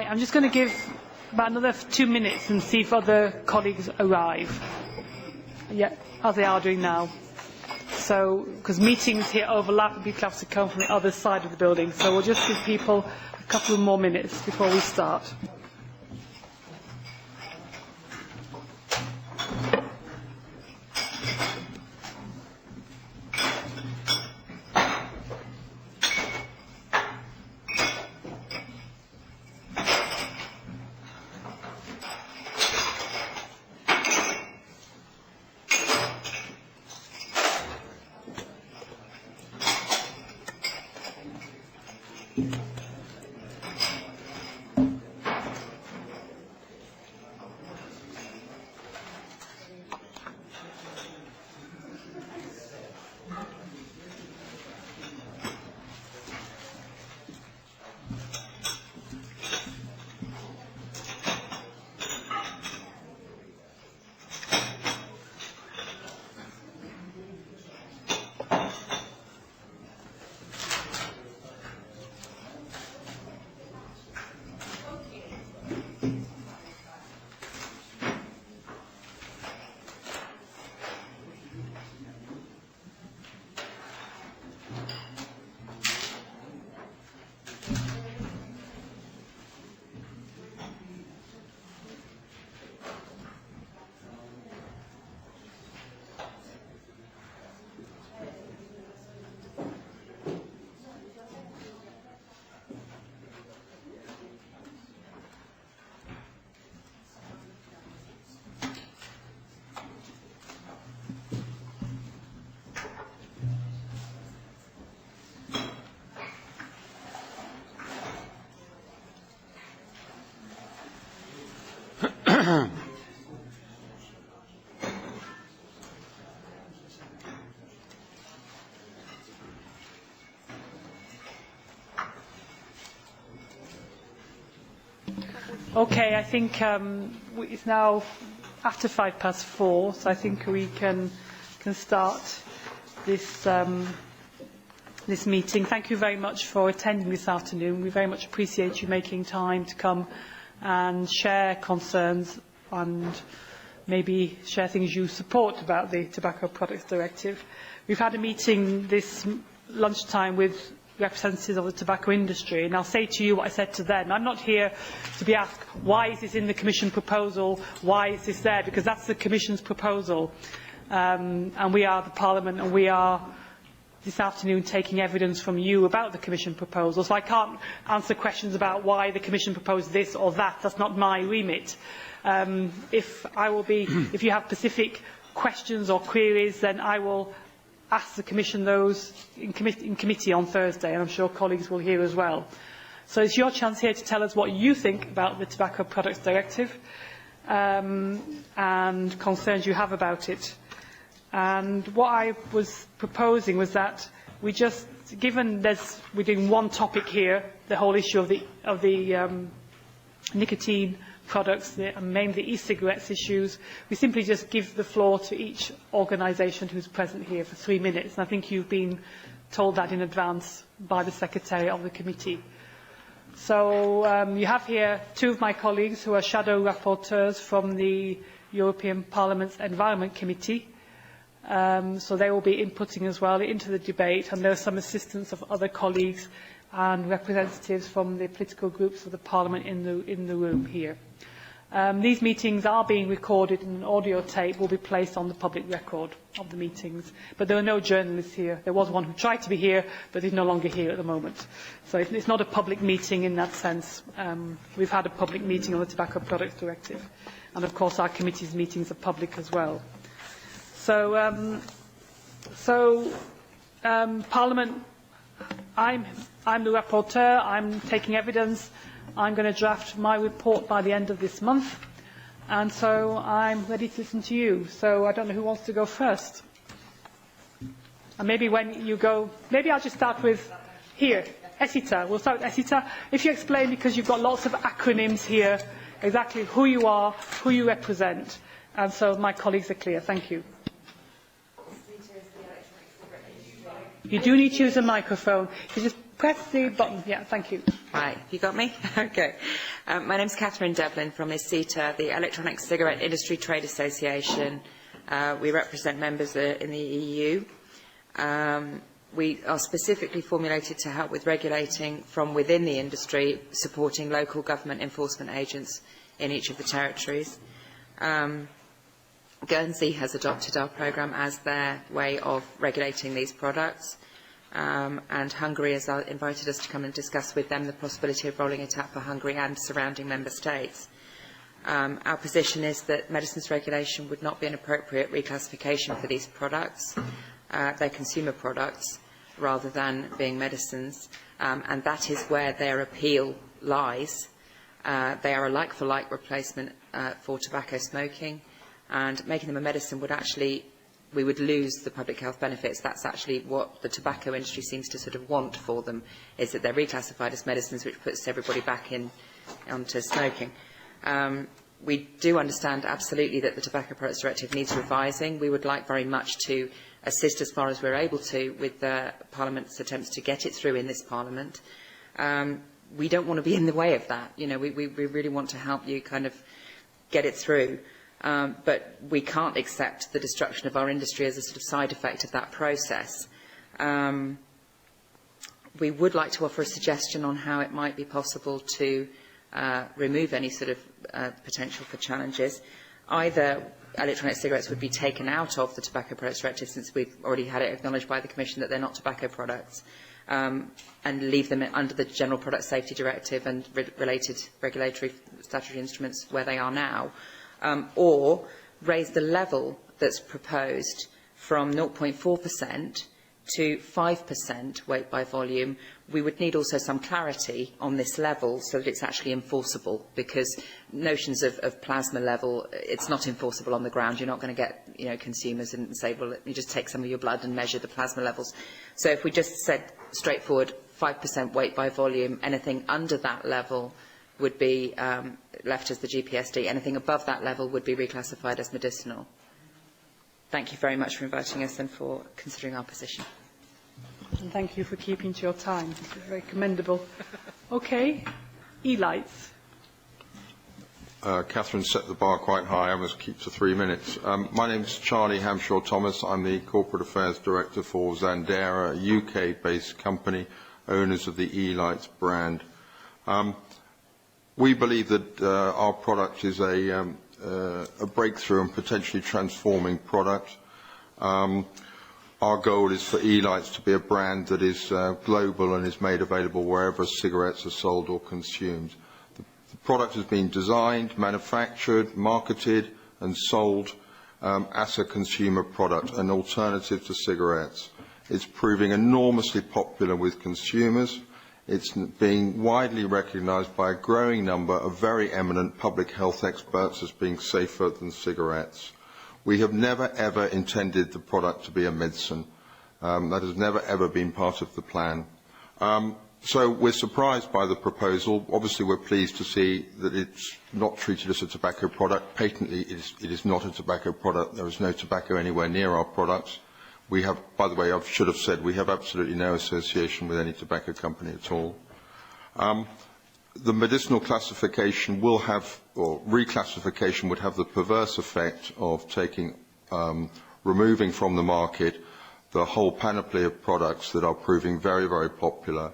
Right, I'm just going to give about another 2 minutes and see if other colleagues arrive. Yeah, as they are doing now. So, because meetings here overlap and people have to come from the other side of the building. So we'll just give people a couple of more minutes before we start. Okay, I think it's now after 4:05, so I think we can start this this meeting. Thank you very much for attending this afternoon. We very much appreciate you making time to come and share concerns and maybe share things you support about the Tobacco Products Directive. We've had a meeting this lunchtime with representatives of the tobacco industry, and I'll say to you what I said to them. I'm not here to be asked, why is this in the Commission proposal, why is this there, because that's the Commission's proposal. And we are the Parliament, and we are this afternoon taking evidence from you about the Commission proposal. So I can't answer questions about why the Commission proposed this or that. That's not my remit. If you have specific questions or queries, then I will ask the Commission those in committee on Thursday, and I'm sure colleagues will hear as well. So it's your chance here to tell us what you think about the Tobacco Products Directive and concerns you have about it. And what I was proposing was that we just, given we're doing one topic here, the whole issue of the nicotine products, and mainly the e-cigarettes issues, we simply just give the floor to each organisation who's present here for 3 minutes. And I think you've been told that in advance by the Secretary of the committee. So you have here two of my colleagues who are shadow rapporteurs from the European Parliament's Environment Committee. So they will be inputting as well into the debate, and there are some assistance of other colleagues and representatives from the political groups of the Parliament in the room here. These meetings are being recorded, and an audio tape will be placed on the public record of the meetings. But there are no journalists here. There was one who tried to be here, but is no longer here at the moment. So it's not a public meeting in that sense. We've had a public meeting on the Tobacco Products Directive, and of course our committee's meetings are public as well. So, Parliament, I'm the rapporteur. I'm taking evidence. I'm going to draft my report by the end of this month, and so I'm ready to listen to you. So I don't know who wants to go first. And maybe when you go, maybe I'll just start with here, ECITA. We'll start with ECITA. If you explain, because you've got lots of acronyms here, exactly who you are, who you represent, and so my colleagues are clear. Thank you. You do need to use a microphone. You just Press the button. Yeah, thank you. Right, you got me? Okay. My name is Katherine Devlin from ECITA, the Electronic Cigarette Industry Trade Association. We represent members in the EU. We are specifically formulated to help with regulating from within the industry, supporting local government enforcement agents in each of the territories. Guernsey has adopted our programme as their way of regulating these products. And Hungary has invited us to come and discuss with them the possibility of rolling it out for Hungary and surrounding member states. Our position is that medicines regulation would not be an appropriate reclassification for these products. They're consumer products rather than being medicines, and that is where their appeal lies. They are a like-for-like replacement for tobacco smoking, and making them a medicine would actually, we would lose the public health benefits. That's actually what the tobacco industry seems to sort of want for them, is that they're reclassified as medicines, which puts everybody back onto smoking. We do understand absolutely that the Tobacco Products Directive needs revising. We would like very much to assist as far as we're able to with Parliament's attempts to get it through in this Parliament. We don't want to be in the way of that. You know, we really want to help you kind of get it through. But we can't accept the destruction of our industry as a sort of side effect of that process. We would like to offer a suggestion on how it might be possible to remove any sort of potential for challenges. Either electronic cigarettes would be taken out of the Tobacco Products Directive, since we've already had it acknowledged by the Commission that they're not tobacco products, and leave them under the General Product Safety Directive and related regulatory statutory instruments where they are now. Or raise the level that's proposed from 0.4% to 5% weight by volume. We would need also some clarity on this level so that it's actually enforceable, because notions of plasma level, it's not enforceable on the ground. You're not going to get consumers and say, well, you just take some of your blood and measure the plasma levels. So if we just said straightforward 5% weight by volume, anything under that level would be left as the GPSD. Anything above that level would be reclassified as medicinal. Thank you very much for inviting us and for considering our position. And thank you for keeping to your time. This is very commendable. Okay, E-lights. Katherine set the bar quite high. I must keep to 3 minutes. My name is Charlie Hamshaw-Thomas. I'm the Corporate Affairs Director for Zandera, a UK-based company, owners of the E-lights brand. We believe that our product is a breakthrough and potentially transforming product. Our goal is for E-lights to be a brand that is global and is made available wherever cigarettes are sold or consumed. The product has been designed, manufactured, marketed and sold as a consumer product, an alternative to cigarettes. It's proving enormously popular with consumers. It's being widely recognised by a growing number of very eminent public health experts as being safer than cigarettes. We have never ever intended the product to be a medicine. That has never ever been part of the plan. So we're surprised by the proposal. Obviously we're pleased to see that it's not treated as a tobacco product. Patently it is not a tobacco product. There is no tobacco anywhere near our products. We have, by the way, I should have said, we have absolutely no association with any tobacco company at all. The medicinal classification will have, or reclassification would have the perverse effect of removing from the market the whole panoply of products that are proving very, very popular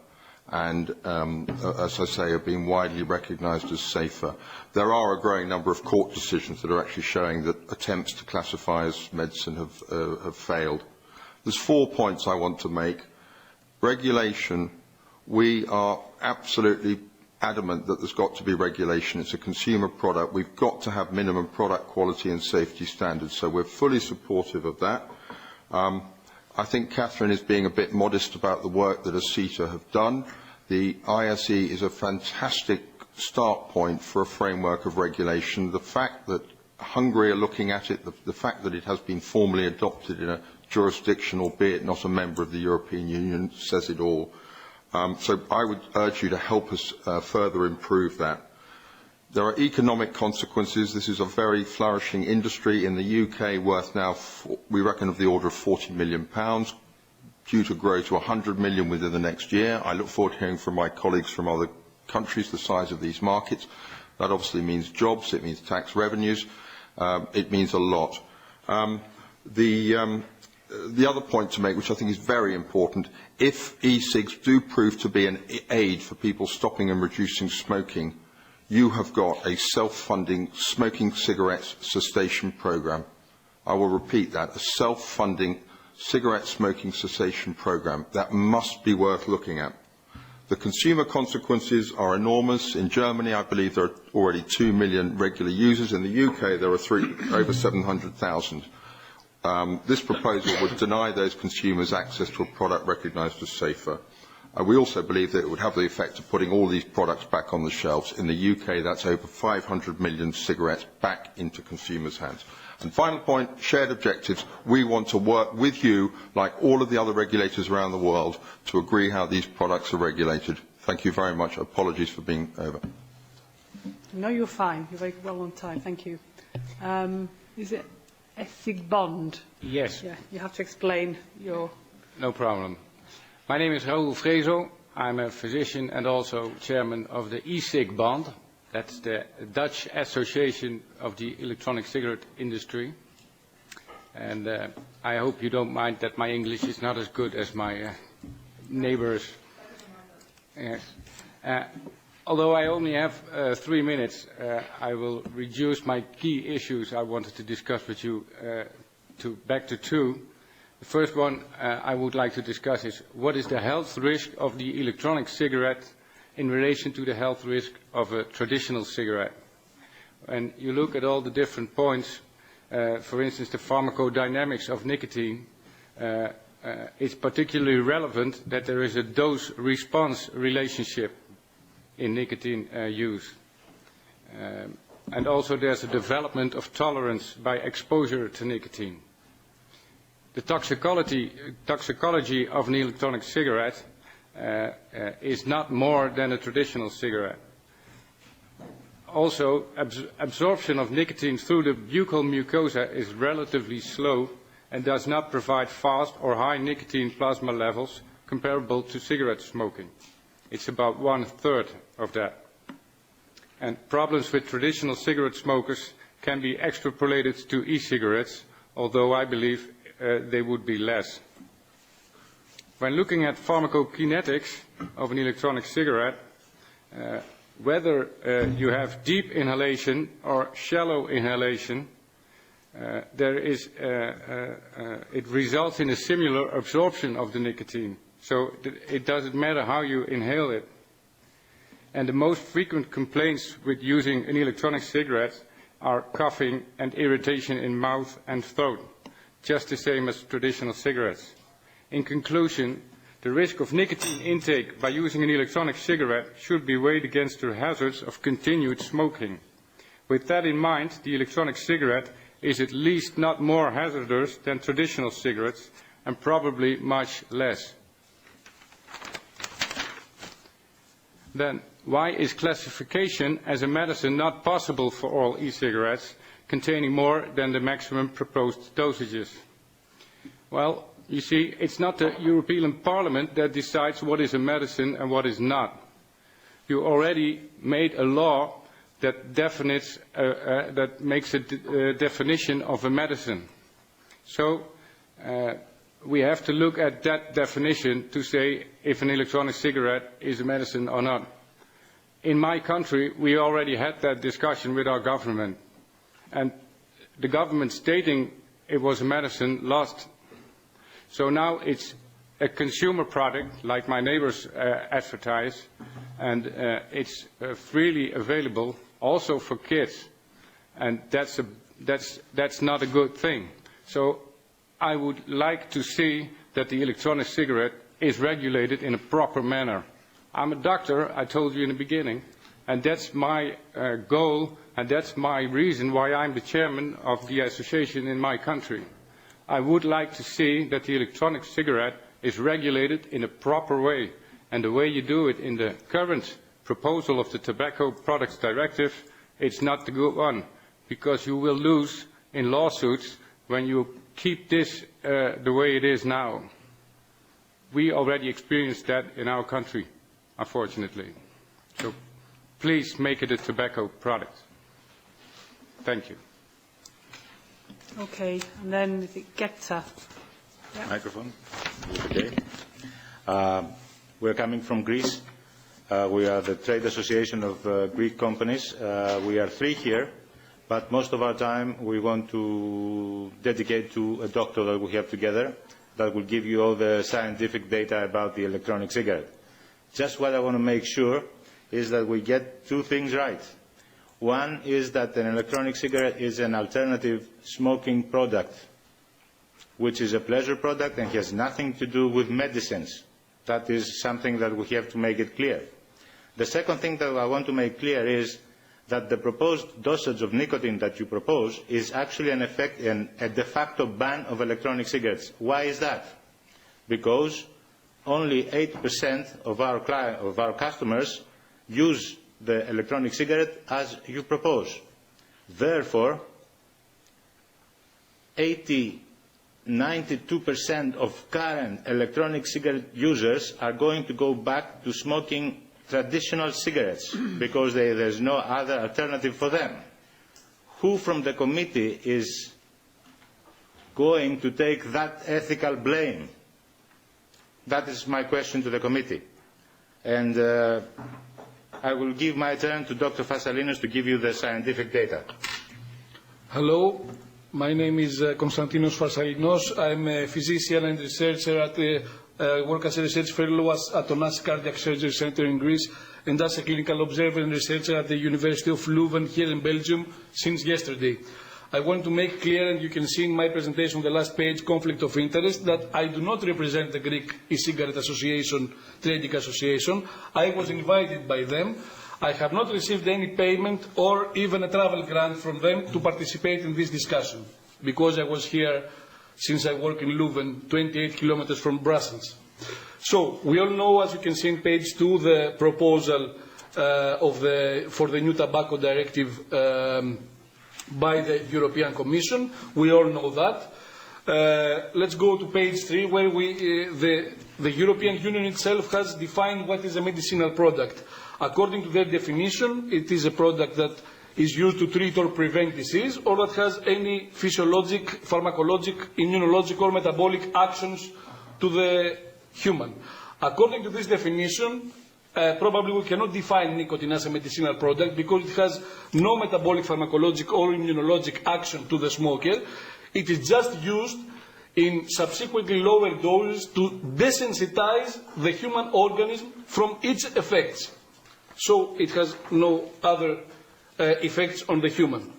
and, as I say, are being widely recognised as safer. There are a growing number of court decisions that are actually showing that attempts to classify as medicine have failed. There's 4 points I want to make. Regulation, we are absolutely adamant that there's got to be regulation. It's a consumer product. We've got to have minimum product quality and safety standards, so we're fully supportive of that. I think Katherine is being a bit modest about the work that ECITA have done. The ISE is a fantastic start point for a framework of regulation. The fact that Hungary are looking at it, the fact that it has been formally adopted in a jurisdiction, albeit not a member of the European Union, says it all. So I would urge you to help us further improve that. There are economic consequences. This is a very flourishing industry in the UK, worth now, we reckon, of the order of £40 million. due to grow to 100 million within the next year. I look forward to hearing from my colleagues from other countries the size of these markets. That obviously means jobs, it means tax revenues, it means a lot. The other point to make, which I think is very important, if e-cigs do prove to be an aid for people stopping and reducing smoking, you have got a self-funding smoking cigarettes cessation programme. I will repeat that, a self-funding cigarette smoking cessation programme. That must be worth looking at. The consumer consequences are enormous. In Germany, I believe there are already 2 million regular users. In the UK, there are over 700,000. This proposal would deny those consumers access to a product recognised as safer. We also believe that it would have the effect of putting all these products back on the shelves. In the UK, that's over 500 million cigarettes back into consumers' hands. And final point, shared objectives. We want to work with you, like all of the other regulators around the world, to agree how these products are regulated. Thank you very much. Apologies for being over. No, you're fine. You're very well on time. Thank you. Is it Esigbond? Yes. Yeah, you have to explain your... No problem. My name is Fresow. I'm a physician and also chairman of the Esigbond. That's the Dutch Association of the Electronic Cigarette Industry. And I hope you don't mind that my English is not as good as my neighbors. Yes. Although I only have 3 minutes, I will reduce my key issues I wanted to discuss with you back to two. The first one I would like to discuss is what is the health risk of the electronic cigarette in relation to the health risk of a traditional cigarette. When you look at all the different points, for instance the pharmacodynamics of nicotine, it's particularly relevant that there is a dose-response relationship in nicotine use. And also there's a development of tolerance by exposure to nicotine. The toxicology of an electronic cigarette is not more than a traditional cigarette. Also, absorption of nicotine through the buccal mucosa is relatively slow and does not provide fast or high nicotine plasma levels comparable to cigarette smoking. It's about 1/3 of that. And problems with traditional cigarette smokers can be extrapolated to e-cigarettes, although I believe they would be less. When looking at pharmacokinetics of an electronic cigarette, whether you have deep inhalation or shallow inhalation, it results in a similar absorption of the nicotine. So it doesn't matter how you inhale it. And the most frequent complaints with using an electronic cigarette are coughing and irritation in mouth and throat, just the same as traditional cigarettes. In conclusion, the risk of nicotine intake by using an electronic cigarette should be weighed against the hazards of continued smoking. With that in mind, the electronic cigarette is at least not more hazardous than traditional cigarettes, and probably much less. Then, why is classification as a medicine not possible for all e-cigarettes containing more than the maximum proposed dosages? Well, you see, it's not the European Parliament that decides what is a medicine and what is not. You already made a law that makes a definition of a medicine. So we have to look at that definition to say if an electronic cigarette is a medicine or not. In my country, we already had that discussion with our government. And the government stating it was a medicine lost. So now it's a consumer product, like my neighbors advertise, and it's freely available, also for kids. And that's not a good thing. So I would like to see that the electronic cigarette is regulated in a proper manner. I'm a doctor, I told you in the beginning, and that's my goal, and that's my reason why I'm the chairman of the association in my country. I would like to see that the electronic cigarette is regulated in a proper way, and the way you do it in the current proposal of the Tobacco Products Directive, it's not the good one, because you will lose in lawsuits when you keep this the way it is now. We already experienced that in our country, unfortunately. So please make it a tobacco product. Thank you. Okay, and then is it Geta? Yeah. Microphone. Okay. We're coming from Greece. We are the trade association of Greek companies. We are 3 here, but most of our time we want to dedicate to a doctor that we have together that will give you all the scientific data about the electronic cigarette. Just what I want to make sure is that we get 2 things right. One is that an electronic cigarette is an alternative smoking product, which is a pleasure product and has nothing to do with medicines. That is something that we have to make it clear. The second thing that I want to make clear is that the proposed dosage of nicotine that you propose is actually an effect and a de facto ban of electronic cigarettes. Why is that? Because only 8% of our customers use the electronic cigarette as you propose. Therefore, 92% of current electronic cigarette users are going to go back to smoking traditional cigarettes because there's no other alternative for them. Who from the committee is going to take that ethical blame? That is my question to the committee. And I will give my turn to Dr. Farsalinos to give you the scientific data. Hello, my name is Konstantinos Farsalinos. I'm a physician and researcher at work as a research fellow at Onassis Cardiac Surgery Center in Greece and as a clinical observer and researcher at the University of Leuven here in Belgium since yesterday. I want to make clear, and you can see in my presentation on the last page, conflict of interest, that I do not represent the Greek E-Cigarette Association, Trading Association. I was invited by them. I have not received any payment or even a travel grant from them to participate in this discussion, because I was here since I work in Leuven, 28 kilometers from Brussels. So, we all know, as you can see on page 2, the proposal for the new tobacco directive by the European Commission. We all know that. Let's go to page 3, where the European Union itself has defined what is a medicinal product. According to their definition, it is a product that is used to treat or prevent disease, or that has any physiologic, pharmacologic, immunologic or metabolic actions to the human. According to this definition, probably we cannot define nicotine as a medicinal product because it has no metabolic, pharmacologic or immunologic action to the smoker. It is just used in subsequently lower doses to desensitize the human organism from its effects. So it has no other effects on the human.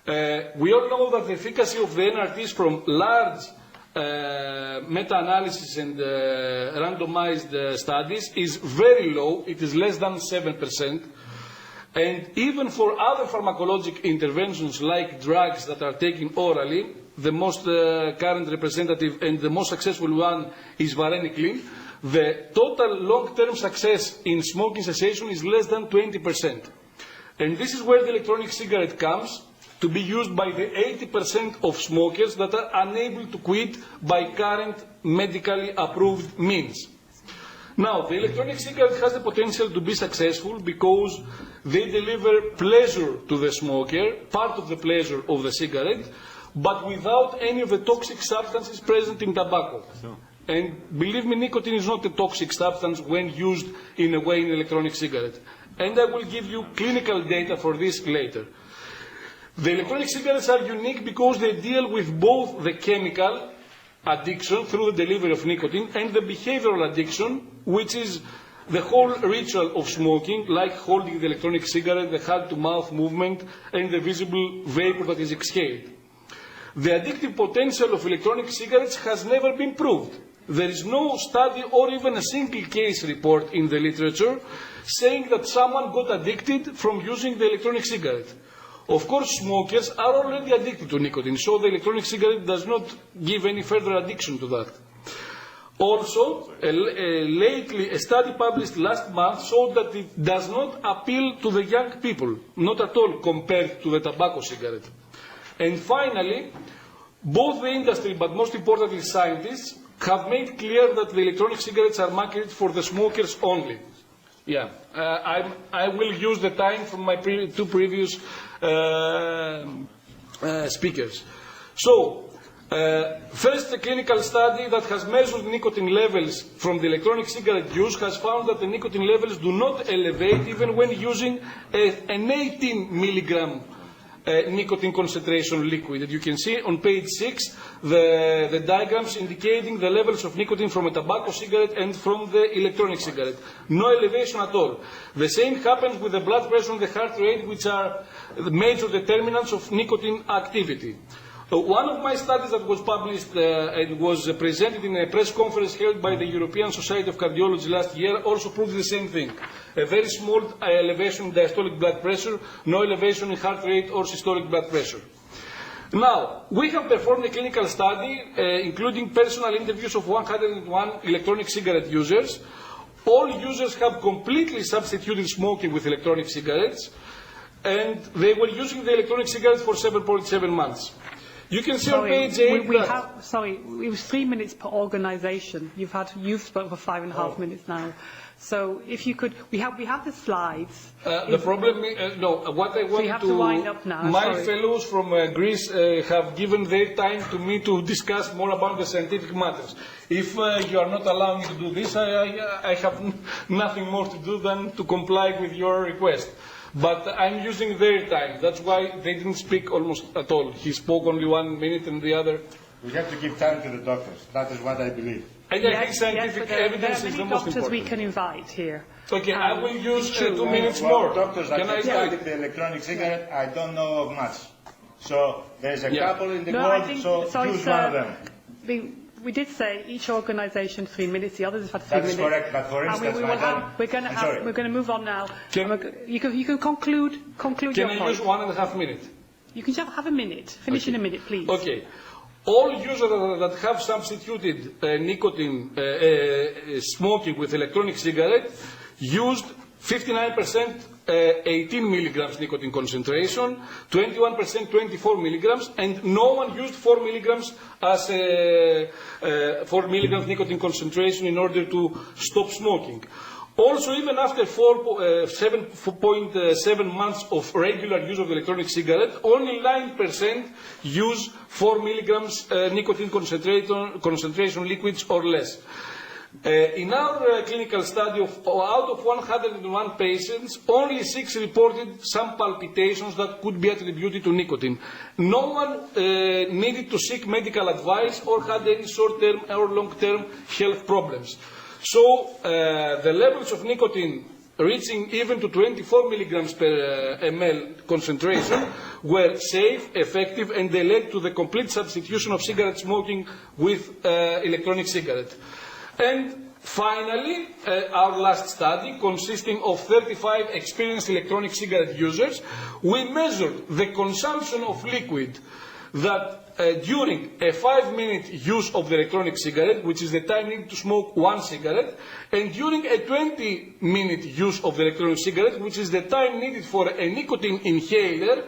We all know that the efficacy of the NRTs from large meta-analysis and randomized studies is very low. It is less than 7%. And even for other pharmacologic interventions like drugs that are taken orally, the most current representative and the most successful one is varenicline, the total long-term success in smoking cessation is less than 20%. And this is where the electronic cigarette comes to be used by the 80% of smokers that are unable to quit by current medically approved means. Now, the electronic cigarette has the potential to be successful because they deliver pleasure to the smoker, part of the pleasure of the cigarette, but without any of the toxic substances present in tobacco. And believe me, nicotine is not a toxic substance when used in a way in electronic cigarette. And I will give you clinical data for this later. The electronic cigarettes are unique because they deal with both the chemical addiction through the delivery of nicotine and the behavioral addiction, which is the whole ritual of smoking, like holding the electronic cigarette, the hand-to-mouth movement, and the visible vapor that is exhaled. The addictive potential of electronic cigarettes has never been proved. There is no study or even a single case report in the literature saying that someone got addicted from using the electronic cigarette. Of course, smokers are already addicted to nicotine, so the electronic cigarette does not give any further addiction to that. Also, lately, a study published last month showed that it does not appeal to the young people, not at all compared to the tobacco cigarette. And finally, both the industry, but most importantly scientists, have made clear that the electronic cigarettes are marketed for the smokers only. Yeah, I will use the time from my two previous speakers. So, first, a clinical study that has measured nicotine levels from the electronic cigarette use has found that the nicotine levels do not elevate even when using an 18 milligram nicotine concentration liquid. You can see on page 6 the diagrams indicating the levels of nicotine from a tobacco cigarette and from the electronic cigarette. No elevation at all. The same happens with the blood pressure and the heart rate, which are the major determinants of nicotine activity. One of my studies that was published and was presented in a press conference held by the European Society of Cardiology last year also proved the same thing. A very small elevation in diastolic blood pressure, no elevation in heart rate or systolic blood pressure. Now, we have performed a clinical study including personal interviews of 101 electronic cigarette users. All users have completely substituted smoking with electronic cigarettes, and they were using the electronic cigarettes for 7.7 months. You can see on page 8 sorry, it was 3 minutes per organisation. You've spoken for 5.5 minutes now. So if you could, we have the slides. The problem, what I want so you have to wind up now. My fellows from Greece have given their time to me to discuss more about the scientific matters. If you are not allowing me to do this, I have nothing more to do than to comply with your request. But I'm using their time. That's why they didn't speak almost at all. He spoke only 1 minute and the other. We have to give time to the doctors. That is what I believe. And I think scientific evidence is the most important. There are many doctors we can invite here. Okay, I will use 2 minutes more. Doctors that have studied the electronic cigarette, I don't know of much. So there's a couple in the world, so choose one of them. We did say each organisation 3 minutes. The others have had 3 minutes. That's correct. But for instance, we're going to move on now. You can conclude your point. Can I use 1.5 minutes? You can just have a minute. Finish in a minute, please. Okay. All users that have substituted nicotine smoking with electronic cigarette used 59% 18 milligrams nicotine concentration, 21% 24 milligrams, and no one used 4 milligrams as 4 milligrams nicotine concentration in order to stop smoking. Also, even after 7.7 months of regular use of electronic cigarette, only 9% use 4 milligrams nicotine concentration liquids or less. In our clinical study, out of 101 patients, only 6 reported some palpitations that could be attributed to nicotine. No one needed to seek medical advice or had any short-term or long-term health problems. So the levels of nicotine reaching even to 24 milligrams per ml concentration were safe, effective, and they led to the complete substitution of cigarette smoking with electronic cigarette. And finally, our last study, consisting of 35 experienced electronic cigarette users, we measured the consumption of liquid that during a 5-minute use of the electronic cigarette, which is the time needed to smoke 1 cigarette, and during a 20-minute use of the electronic cigarette, which is the time needed for a nicotine inhaler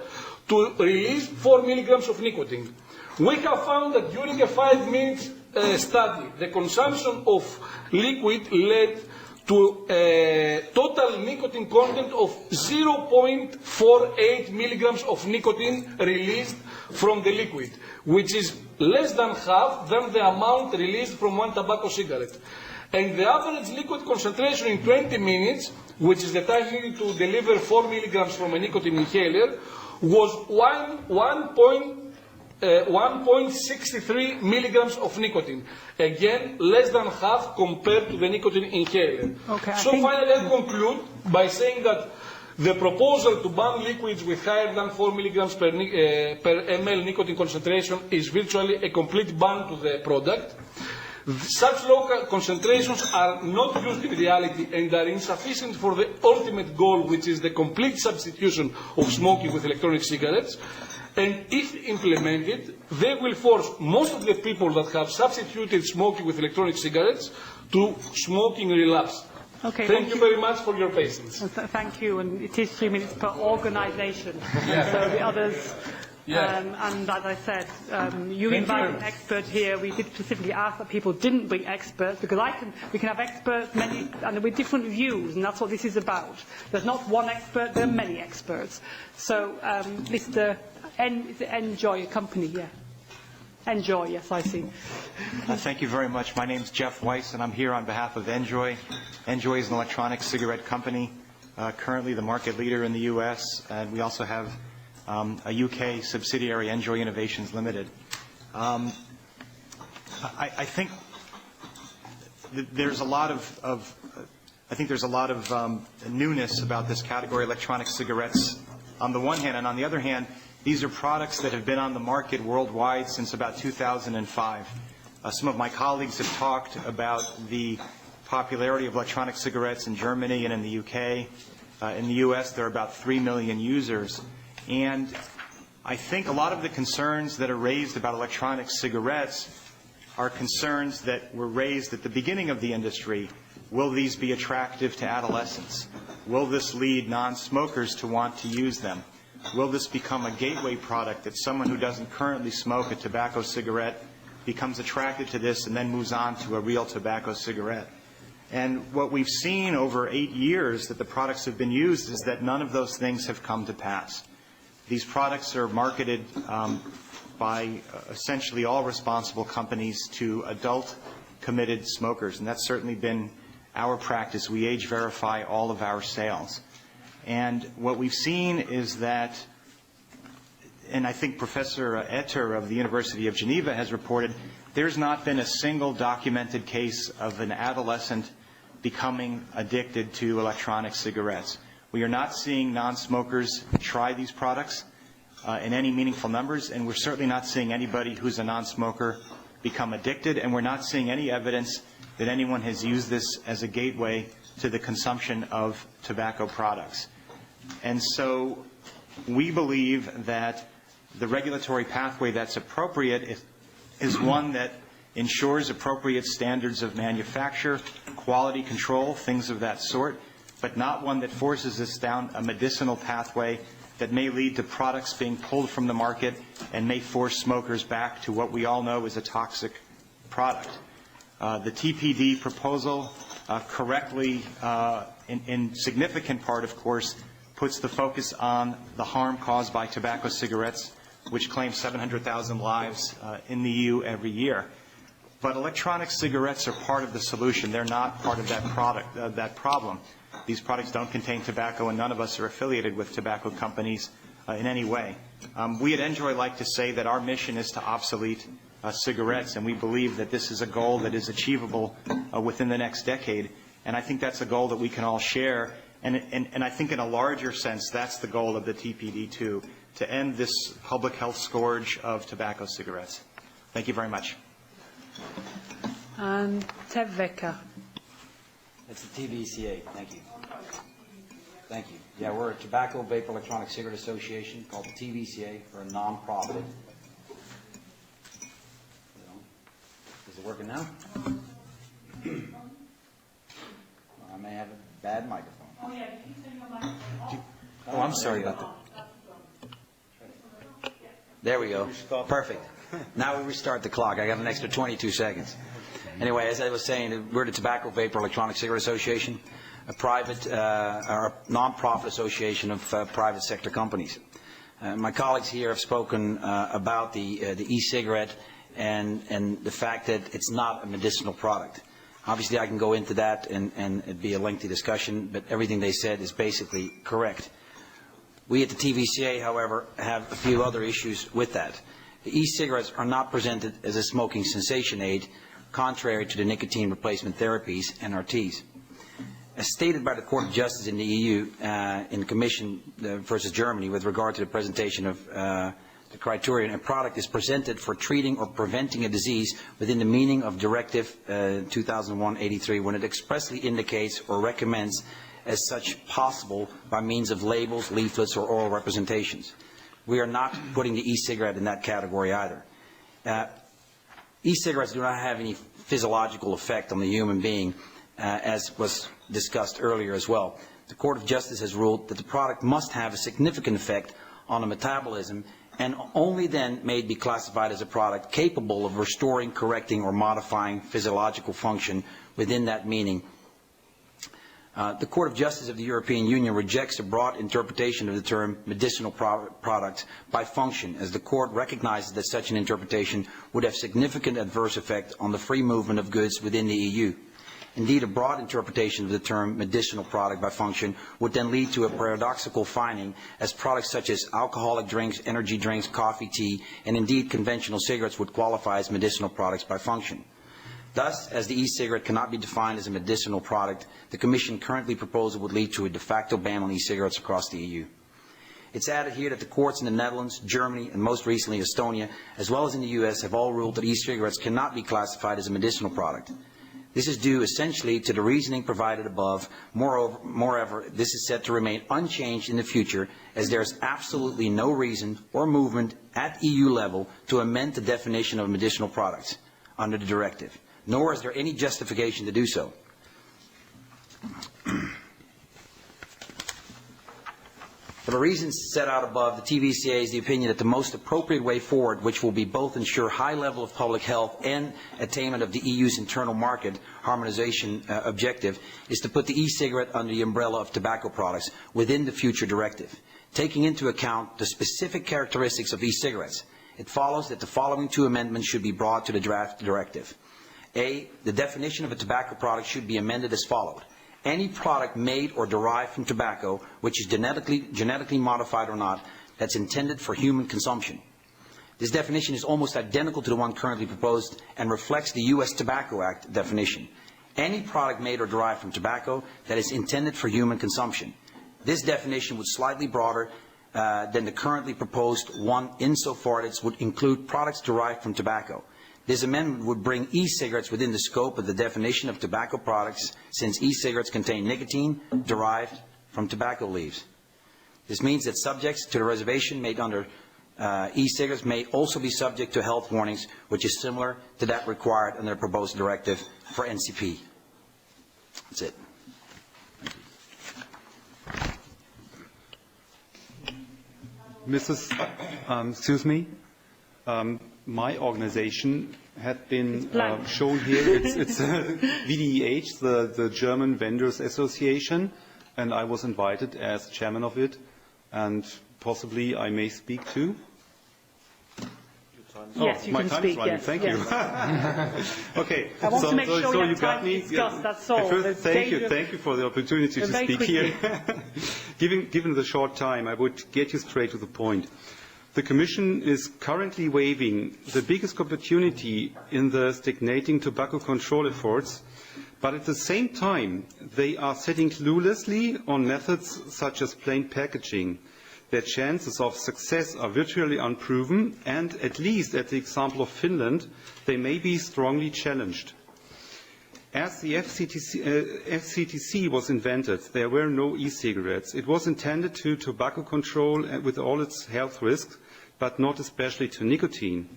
to release 4 milligrams of nicotine. We have found that during a 5-minute study, the consumption of liquid led to a total nicotine content of 0.48 milligrams of nicotine released from the liquid, which is less than half than the amount released from 1 tobacco cigarette. And the average liquid concentration in 20 minutes, which is the time needed to deliver 4 milligrams from a nicotine inhaler, was 1.63 milligrams of nicotine. Again, less than half compared to the nicotine inhaler. Finally, I conclude by saying that the proposal to ban liquids with higher than 4 milligrams per ml nicotine concentration is virtually a complete ban to the product. Such low concentrations are not used in reality and are insufficient for the ultimate goal, which is the complete substitution of smoking with electronic cigarettes. And if implemented, they will force most of the people that have substituted smoking with electronic cigarettes to smoking relapse. Okay, thank you very much for your patience. Thank you, and it is 3 minutes per organisation. So the others Yeah. And as I said, you invited an expert here. We did specifically ask that people didn't bring experts, because we can have experts many and with different views, and that's what this is about. There's not one expert, there are many experts. So, Mr. Is it NJOY company? Yeah. NJOY, yes, I see. Thank you very much. My name is Geoff Weiss, and I'm here on behalf of NJOY. NJOY is an electronic cigarette company, currently the market leader in the U.S., and we also have a UK subsidiary, NJOY Innovations Limited. I think there's a lot of newness about this category, electronic cigarettes, on the one hand, and on the other hand, these are products that have been on the market worldwide since about 2005. Some of my colleagues have talked about the popularity of electronic cigarettes in Germany and in the UK. In the US, there are about 3 million users. And I think a lot of the concerns that are raised about electronic cigarettes are concerns that were raised at the beginning of the industry. Will these be attractive to adolescents? Will this lead non-smokers to want to use them? Will this become a gateway product that someone who doesn't currently smoke a tobacco cigarette becomes attracted to this and then moves on to a real tobacco cigarette? And what we've seen over 8 years that the products have been used is that none of those things have come to pass. These products are marketed by essentially all responsible companies to adult committed smokers, and that's certainly been our practice. We age verify all of our sales. And what we've seen is that, and I think Professor Etter of the University of Geneva has reported, there's not been a single documented case of an adolescent becoming addicted to electronic cigarettes. We are not seeing non-smokers try these products in any meaningful numbers, and we're certainly not seeing anybody who's a non-smoker become addicted, and we're not seeing any evidence that anyone has used this as a gateway to the consumption of tobacco products. And so we believe that the regulatory pathway that's appropriate is one that ensures appropriate standards of manufacture, quality control, things of that sort, but not one that forces us down a medicinal pathway that may lead to products being pulled from the market and may force smokers back to what we all know is a toxic product. The TPD proposal correctly, in significant part, of course, puts the focus on the harm caused by tobacco cigarettes, which claim 700,000 lives in the EU every year. But electronic cigarettes are part of the solution. They're not part of that problem. These products don't contain tobacco, and none of us are affiliated with tobacco companies in any way. We at NJOY like to say that our mission is to obsolete cigarettes, and we believe that this is a goal that is achievable within the next decade. And I think that's a goal that we can all share. And I think in a larger sense, that's the goal of the TPD too, to end this public health scourge of tobacco cigarettes. Thank you very much. And TVECA. It's the TVECA. Thank you. Thank you. Yeah, we're a Tobacco Vapor Electronic Cigarette Association called the TVECA. We're a non-profit. Is it working now? I may have a bad microphone. Oh, yeah. Oh, I'm sorry about that. There we go. Perfect. Now we restart the clock. I got an extra 22 seconds. Anyway, as I was saying, we're the Tobacco Vapor Electronic Cigarette Association, a private or a non-profit association of private sector companies. My colleagues here have spoken about the e-cigarette and the fact that it's not a medicinal product. Obviously, I can go into that and it'd be a lengthy discussion, but everything they said is basically correct. We at the TVECA, however, have a few other issues with that. The e-cigarettes are not presented as a smoking cessation aid, contrary to the nicotine replacement therapies, NRTs. As stated by the Court of Justice in the EU in the Commission versus Germany with regard to the presentation of the criterion, a product is presented for treating or preventing a disease within the meaning of Directive 2001/83 when it expressly indicates or recommends as such possible by means of labels, leaflets, or oral representations. We are not putting the e-cigarette in that category either. E-cigarettes do not have any physiological effect on the human being, as was discussed earlier as well. The Court of Justice has ruled that the product must have a significant effect on the metabolism and only then may it be classified as a product capable of restoring, correcting, or modifying physiological function within that meaning. The Court of Justice of the European Union rejects a broad interpretation of the term medicinal product by function, as the Court recognizes that such an interpretation would have significant adverse effect on the free movement of goods within the EU. Indeed, a broad interpretation of the term medicinal product by function would then lead to a paradoxical finding, as products such as alcoholic drinks, energy drinks, coffee, tea, and indeed conventional cigarettes would qualify as medicinal products by function. Thus, as the e-cigarette cannot be defined as a medicinal product, the Commission currently proposal would lead to a de facto ban on e-cigarettes across the EU. It's added here that the courts in the Netherlands, Germany, and most recently Estonia, as well as in the US, have all ruled that e-cigarettes cannot be classified as a medicinal product. This is due essentially to the reasoning provided above. Moreover, this is set to remain unchanged in the future, as there is absolutely no reason or movement at EU level to amend the definition of medicinal products under the directive, nor is there any justification to do so. For the reasons set out above, the TVECA is the opinion that the most appropriate way forward, which will be both ensure high level of public health and attainment of the EU's internal market harmonization objective, is to put the e-cigarette under the umbrella of tobacco products within the future directive. Taking into account the specific characteristics of e-cigarettes, it follows that the following two amendments should be brought to the draft directive. A, the definition of a tobacco product should be amended as followed. Any product made or derived from tobacco, which is genetically modified or not, that's intended for human consumption. This definition is almost identical to the one currently proposed and reflects the U.S. Tobacco Act definition. Any product made or derived from tobacco that is intended for human consumption. This definition was slightly broader than the currently proposed one insofar as it would include products derived from tobacco. This amendment would bring e-cigarettes within the scope of the definition of tobacco products, since e-cigarettes contain nicotine derived from tobacco leaves. This means that subjects to the reservation made under e-cigarettes may also be subject to health warnings, which is similar to that required under the proposed directive for NCP. That's it. Excuse me. My organization had been shown here. It's VDEH, the German Vendors Association, and I was invited as chairman of it, and possibly I may speak too. Yes, you my can time speak. is running. Yes, Thank yes. you. Okay. I want to make sure so you you have got time me. to discuss. That's all. First, thank you for the opportunity to speak here. Given the short time, I would get you straight to the point. The Commission is currently waiving the biggest opportunity in the stagnating tobacco control efforts, but at the same time, they are setting cluelessly on methods such as plain packaging. Their chances of success are virtually unproven, and at least at the example of Finland, they may be strongly challenged. As the FCTC was invented, there were no e-cigarettes. It was intended to tobacco control with all its health risks, but not especially to nicotine.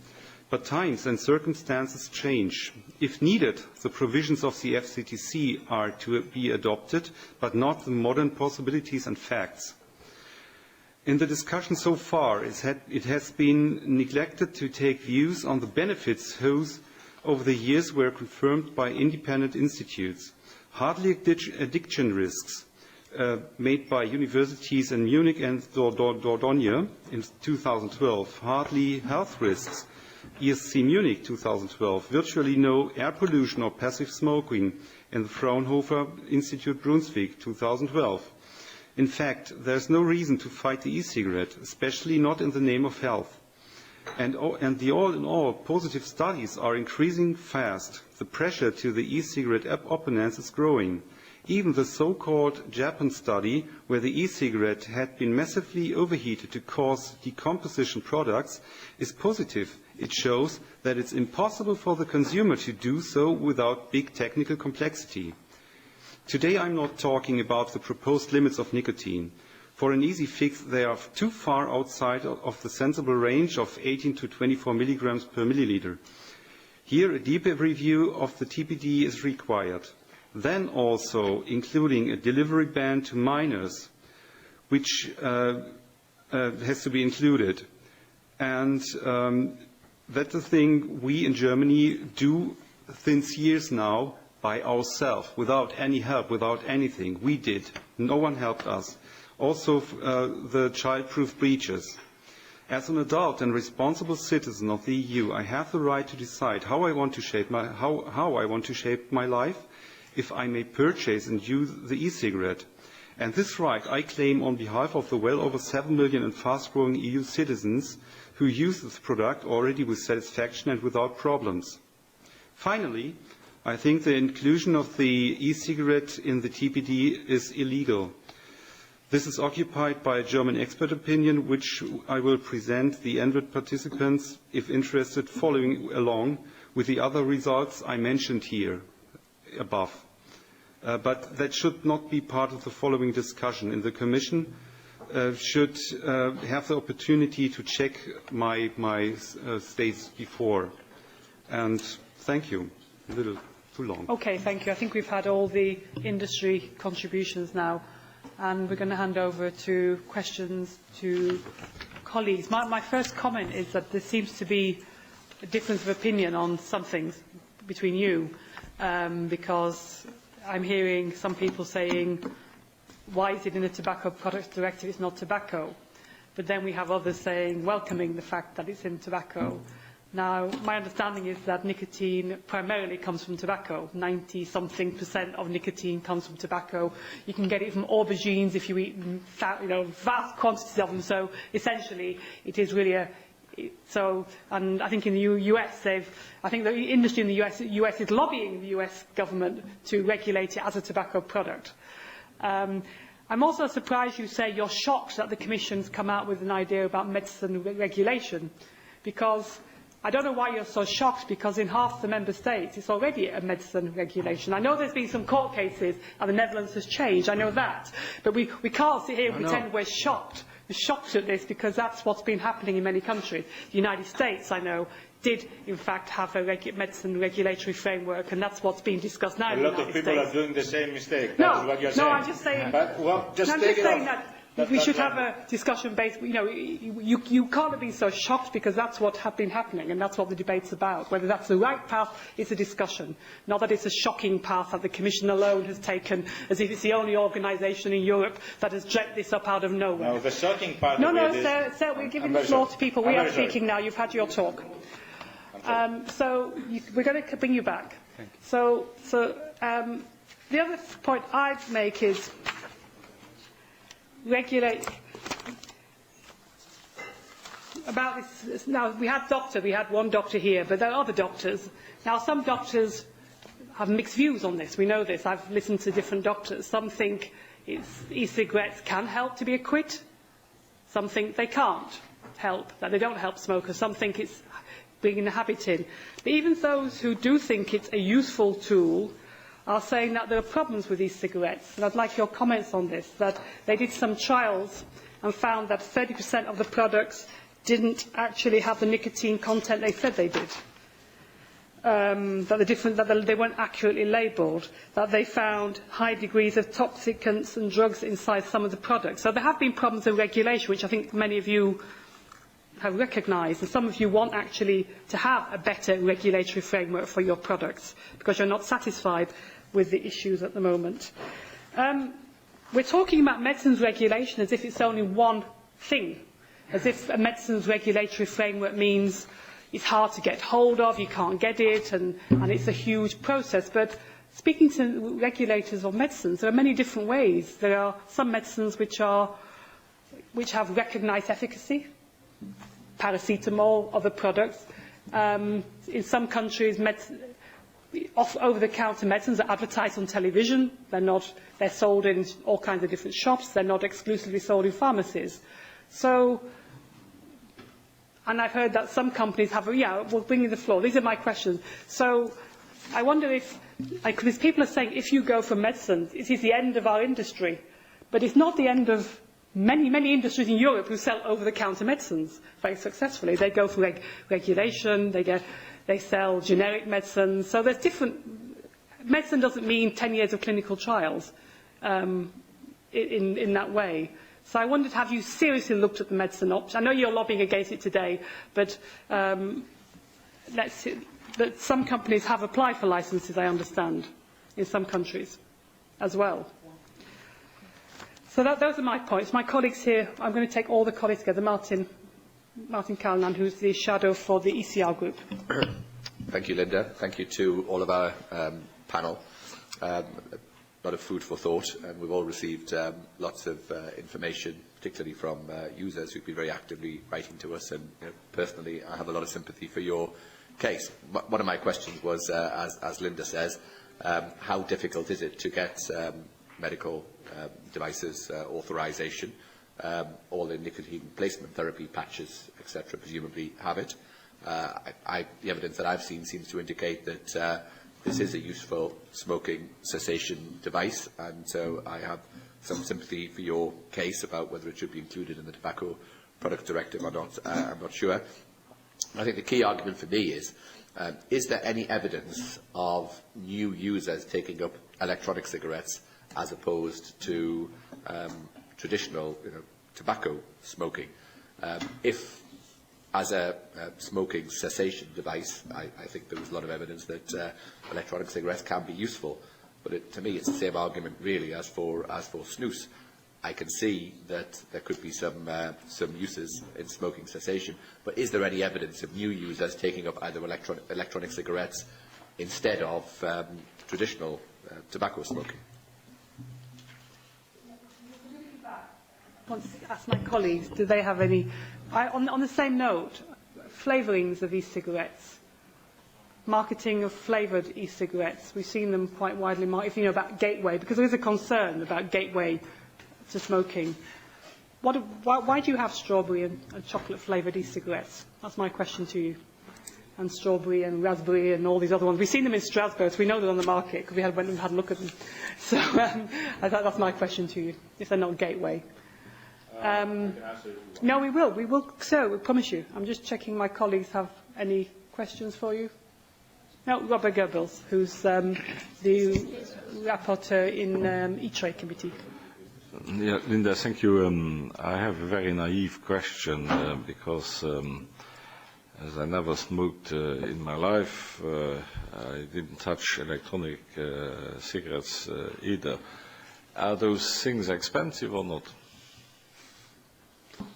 But times and circumstances change. If needed, the provisions of the FCTC are to be adopted, but not the modern possibilities and facts. In the discussion so far, it has been neglected to take views on the benefits whose over the years were confirmed by independent institutes. Hardly addiction risks made by universities in Munich and Dordogne in 2012. Hardly health risks. ESC Munich 2012. Virtually no air pollution or passive smoking in the Fraunhofer Institute Brunswick 2012. In fact, there is no reason to fight the e-cigarette, especially not in the name of health. And the all-in-all positive studies are increasing fast. The pressure to the e-cigarette opponents is growing. Even the so-called Japan study, where the e-cigarette had been massively overheated to cause decomposition products, is positive. It shows that it's impossible for the consumer to do so without big technical complexity. Today I'm not talking about the proposed limits of nicotine. For an easy fix, they are too far outside of the sensible range of 18 to 24 milligrams per milliliter. Here, a deeper review of the TPD is required. Then also including a delivery ban to minors, which has to be included. And that's the thing we in Germany do since years now by ourselves, without any help, without anything. We did. No one helped us. Also, the child-proof breaches. As an adult and responsible citizen of the EU, I have the right to decide how I want to shape my life, if I may purchase and use the e-cigarette. And this right I claim on behalf of the well over 7 million and fast-growing EU citizens who use this product already with satisfaction and without problems. Finally, I think the inclusion of the e-cigarette in the TPD is illegal. This is occupied by a German expert opinion, which I will present the ENVI participants, if interested, following along with the other results I mentioned here above. But that should not be part of the following discussion. In the Commission should have the opportunity to check my states before. And thank you. A little too long. Okay, thank you. I think we've had all the industry contributions now, and we're going to hand over to questions to colleagues. My first comment is that there seems to be a difference of opinion on some things between you, because I'm hearing some people saying, why is it in the Tobacco Products Directive, it's not tobacco? But then we have others saying, welcoming the fact that it's in tobacco. Now, my understanding is that nicotine primarily comes from tobacco. 90-something% of nicotine comes from tobacco. You can get it from aubergines if you eat vast quantities of them. So, essentially, it is really a... and I think in the US, I think the industry in the US is lobbying the US government to regulate it as a tobacco product. I'm also surprised you say you're shocked that the Commission's come out with an idea about medicine regulation, because I don't know why you're so shocked, because in half the member states it's already a medicine regulation. I know there's been some court cases and the Netherlands has changed, I know that, but we can't sit here and pretend we're shocked. We're shocked at this because that's what's been happening in many countries. The United States, I know, did in fact have a medicine regulatory framework, and that's what's being discussed now in the United States. A lot of people are doing the same mistake. No, that's what you're saying. I'm just saying. But, well, just I'm take just it saying off. that we should have a discussion based. You can't have been so shocked, because that's what has been happening, and that's what the debate's about. Whether that's the right path is a discussion, not that it's a shocking path that the Commission alone has taken, as if it's the only organisation in Europe that has dragged this up out of nowhere. No, the shocking part. Sir, we're giving the floor to people. We are speaking now. You've had your talk. We're going to bring you back. So the other point I'd make is regulate about this. Now, we had one doctor here, but there are other doctors. Now, some doctors have mixed views on this. We know this. I've listened to different doctors. Some think e-cigarettes can help to be a quit. Some think they can't help, that they don't help smokers. Some think it's bringing the habit in. But even those who do think it's a useful tool are saying that there are problems with e-cigarettes. And I'd like your comments on this, that they did some trials and found that 30% of the products didn't actually have the nicotine content they said they did. That they weren't accurately labelled, that they found high degrees of toxicants and drugs inside some of the products. So there have been problems with regulation, which I think many of you have recognised, and some of you want actually to have a better regulatory framework for your products, because you're not satisfied with the issues at the moment. We're talking about medicines regulation as if it's only one thing, as if a medicines regulatory framework means it's hard to get hold of, you can't get it, and it's a huge process. But speaking to regulators of medicines, there are many different ways. There are some medicines which have recognised efficacy, paracetamol, other products. In some countries, over-the-counter medicines are advertised on television. They're sold in all kinds of different shops. They're not exclusively sold in pharmacies. And I've heard that some companies have, we'll bring you the floor. These are my questions. So I wonder if, because people are saying if you go for medicine, it is the end of our industry. But it's not the end of many, many industries in Europe who sell over-the-counter medicines very successfully. They go for regulation, they sell generic medicines. So there's different... Medicine doesn't mean 10 years of clinical trials in that way. So I wondered, have you seriously looked at the medicine option? I know you're lobbying against it today, but but some companies have applied for licences, I understand, in some countries as well. So those are my points. My colleagues here, I'm going to take all the colleagues together. Martin Callanan, who's the shadow for the ECR group. Thank you, Linda. Thank you to all of our panel. A lot of food for thought, and we've all received lots of information, particularly from users who've been very actively writing to us, and personally I have a lot of sympathy for your case. One of my questions was, as Linda says, how difficult is it to get medical devices authorisation? All the nicotine replacement therapy patches, etc., presumably have it. The evidence that I've seen seems to indicate that this is a useful smoking cessation device, and so I have some sympathy for your case about whether it should be included in the Tobacco Product Directive or not. I'm not sure. I think the key argument for me is there any evidence of new users taking up electronic cigarettes as opposed to traditional tobacco smoking? If, as a smoking cessation device, I think there was a lot of evidence that electronic cigarettes can be useful, but to me it's the same argument really as for snus. I can see that there could be some uses in smoking cessation, but is there any evidence of new users taking up either electronic cigarettes instead of traditional tobacco smoking? I want to ask my colleagues, do they have any... on the same note, flavourings of e-cigarettes, marketing of flavoured e-cigarettes, we've seen them quite widely marketed, if you know about gateway, because there is a concern about gateway to smoking. Why do you have strawberry and chocolate flavoured e-cigarettes? That's my question to you. And strawberry and raspberry and all these other ones. We've seen them in Strasbourg, so we know they're on the market because we had a look at them. So that's my question to you, if they're not gateway. No, we will. We will, sir, we promise you. I'm just checking my colleagues have any questions for you. No, Robert Goebbels, who's the rapporteur in IGED committee. Yeah, Linda, thank you. I have a very naive question because as I never smoked in my life, I didn't touch electronic cigarettes either. Are those things expensive or not?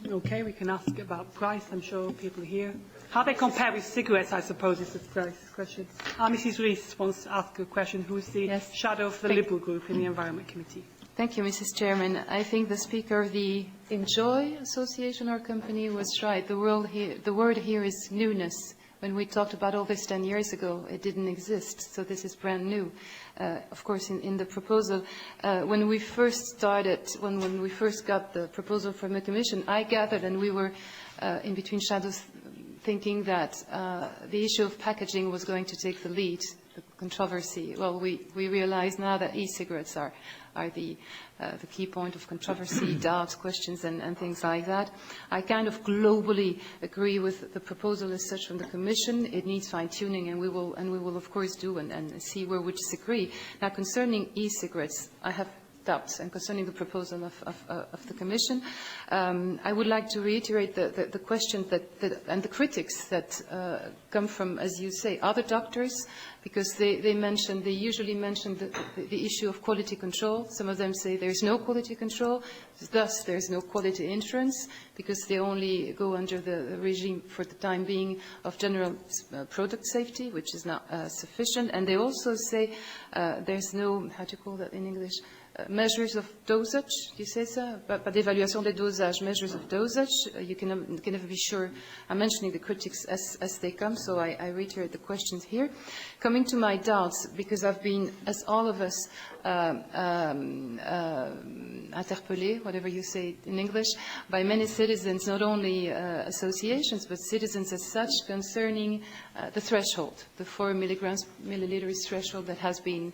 Okay, we can ask about price. I'm sure people here. How they compare with cigarettes, I suppose, is the question. Mrs. Ries wants to ask a question. Who is the shadow of the Liberal group in the Environment Committee? Thank you, Mrs. Chairman. I think the speaker of the NJOY Association or company was right. The word here is newness. When we talked about all this 10 years ago, it didn't exist, so this is brand new. Of course, in the proposal, when we first started, when we first got the proposal from the Commission, I gathered, and we were in between shadows thinking that the issue of packaging was going to take the lead, the controversy. Well, we realize now that e-cigarettes are the key point of controversy, doubts, questions, and things like that. I kind of globally agree with the proposal as such from the Commission. It needs fine-tuning, and we will of course do and see where we disagree. Now, concerning e-cigarettes, I have doubts, and concerning the proposal of the Commission, I would like to reiterate the question and the critics that come from, as you say, other doctors, because they usually mention the issue of quality control. Some of them say there is no quality control, thus there is no quality insurance, because they only go under the regime for the time being of general product safety, which is not sufficient. And they also say there's no, how do you call that in English, measures of dosage, you say ça? Pas d'évaluation des dosages, measures of dosage. You can never be sure. I'm mentioning the critics as they come, so I reiterate the questions here. Coming to my doubts, because I've been, as all of us, interpellé, whatever you say in English, by many citizens, not only associations, but citizens as such, concerning the threshold, the 4 milliliters threshold that has been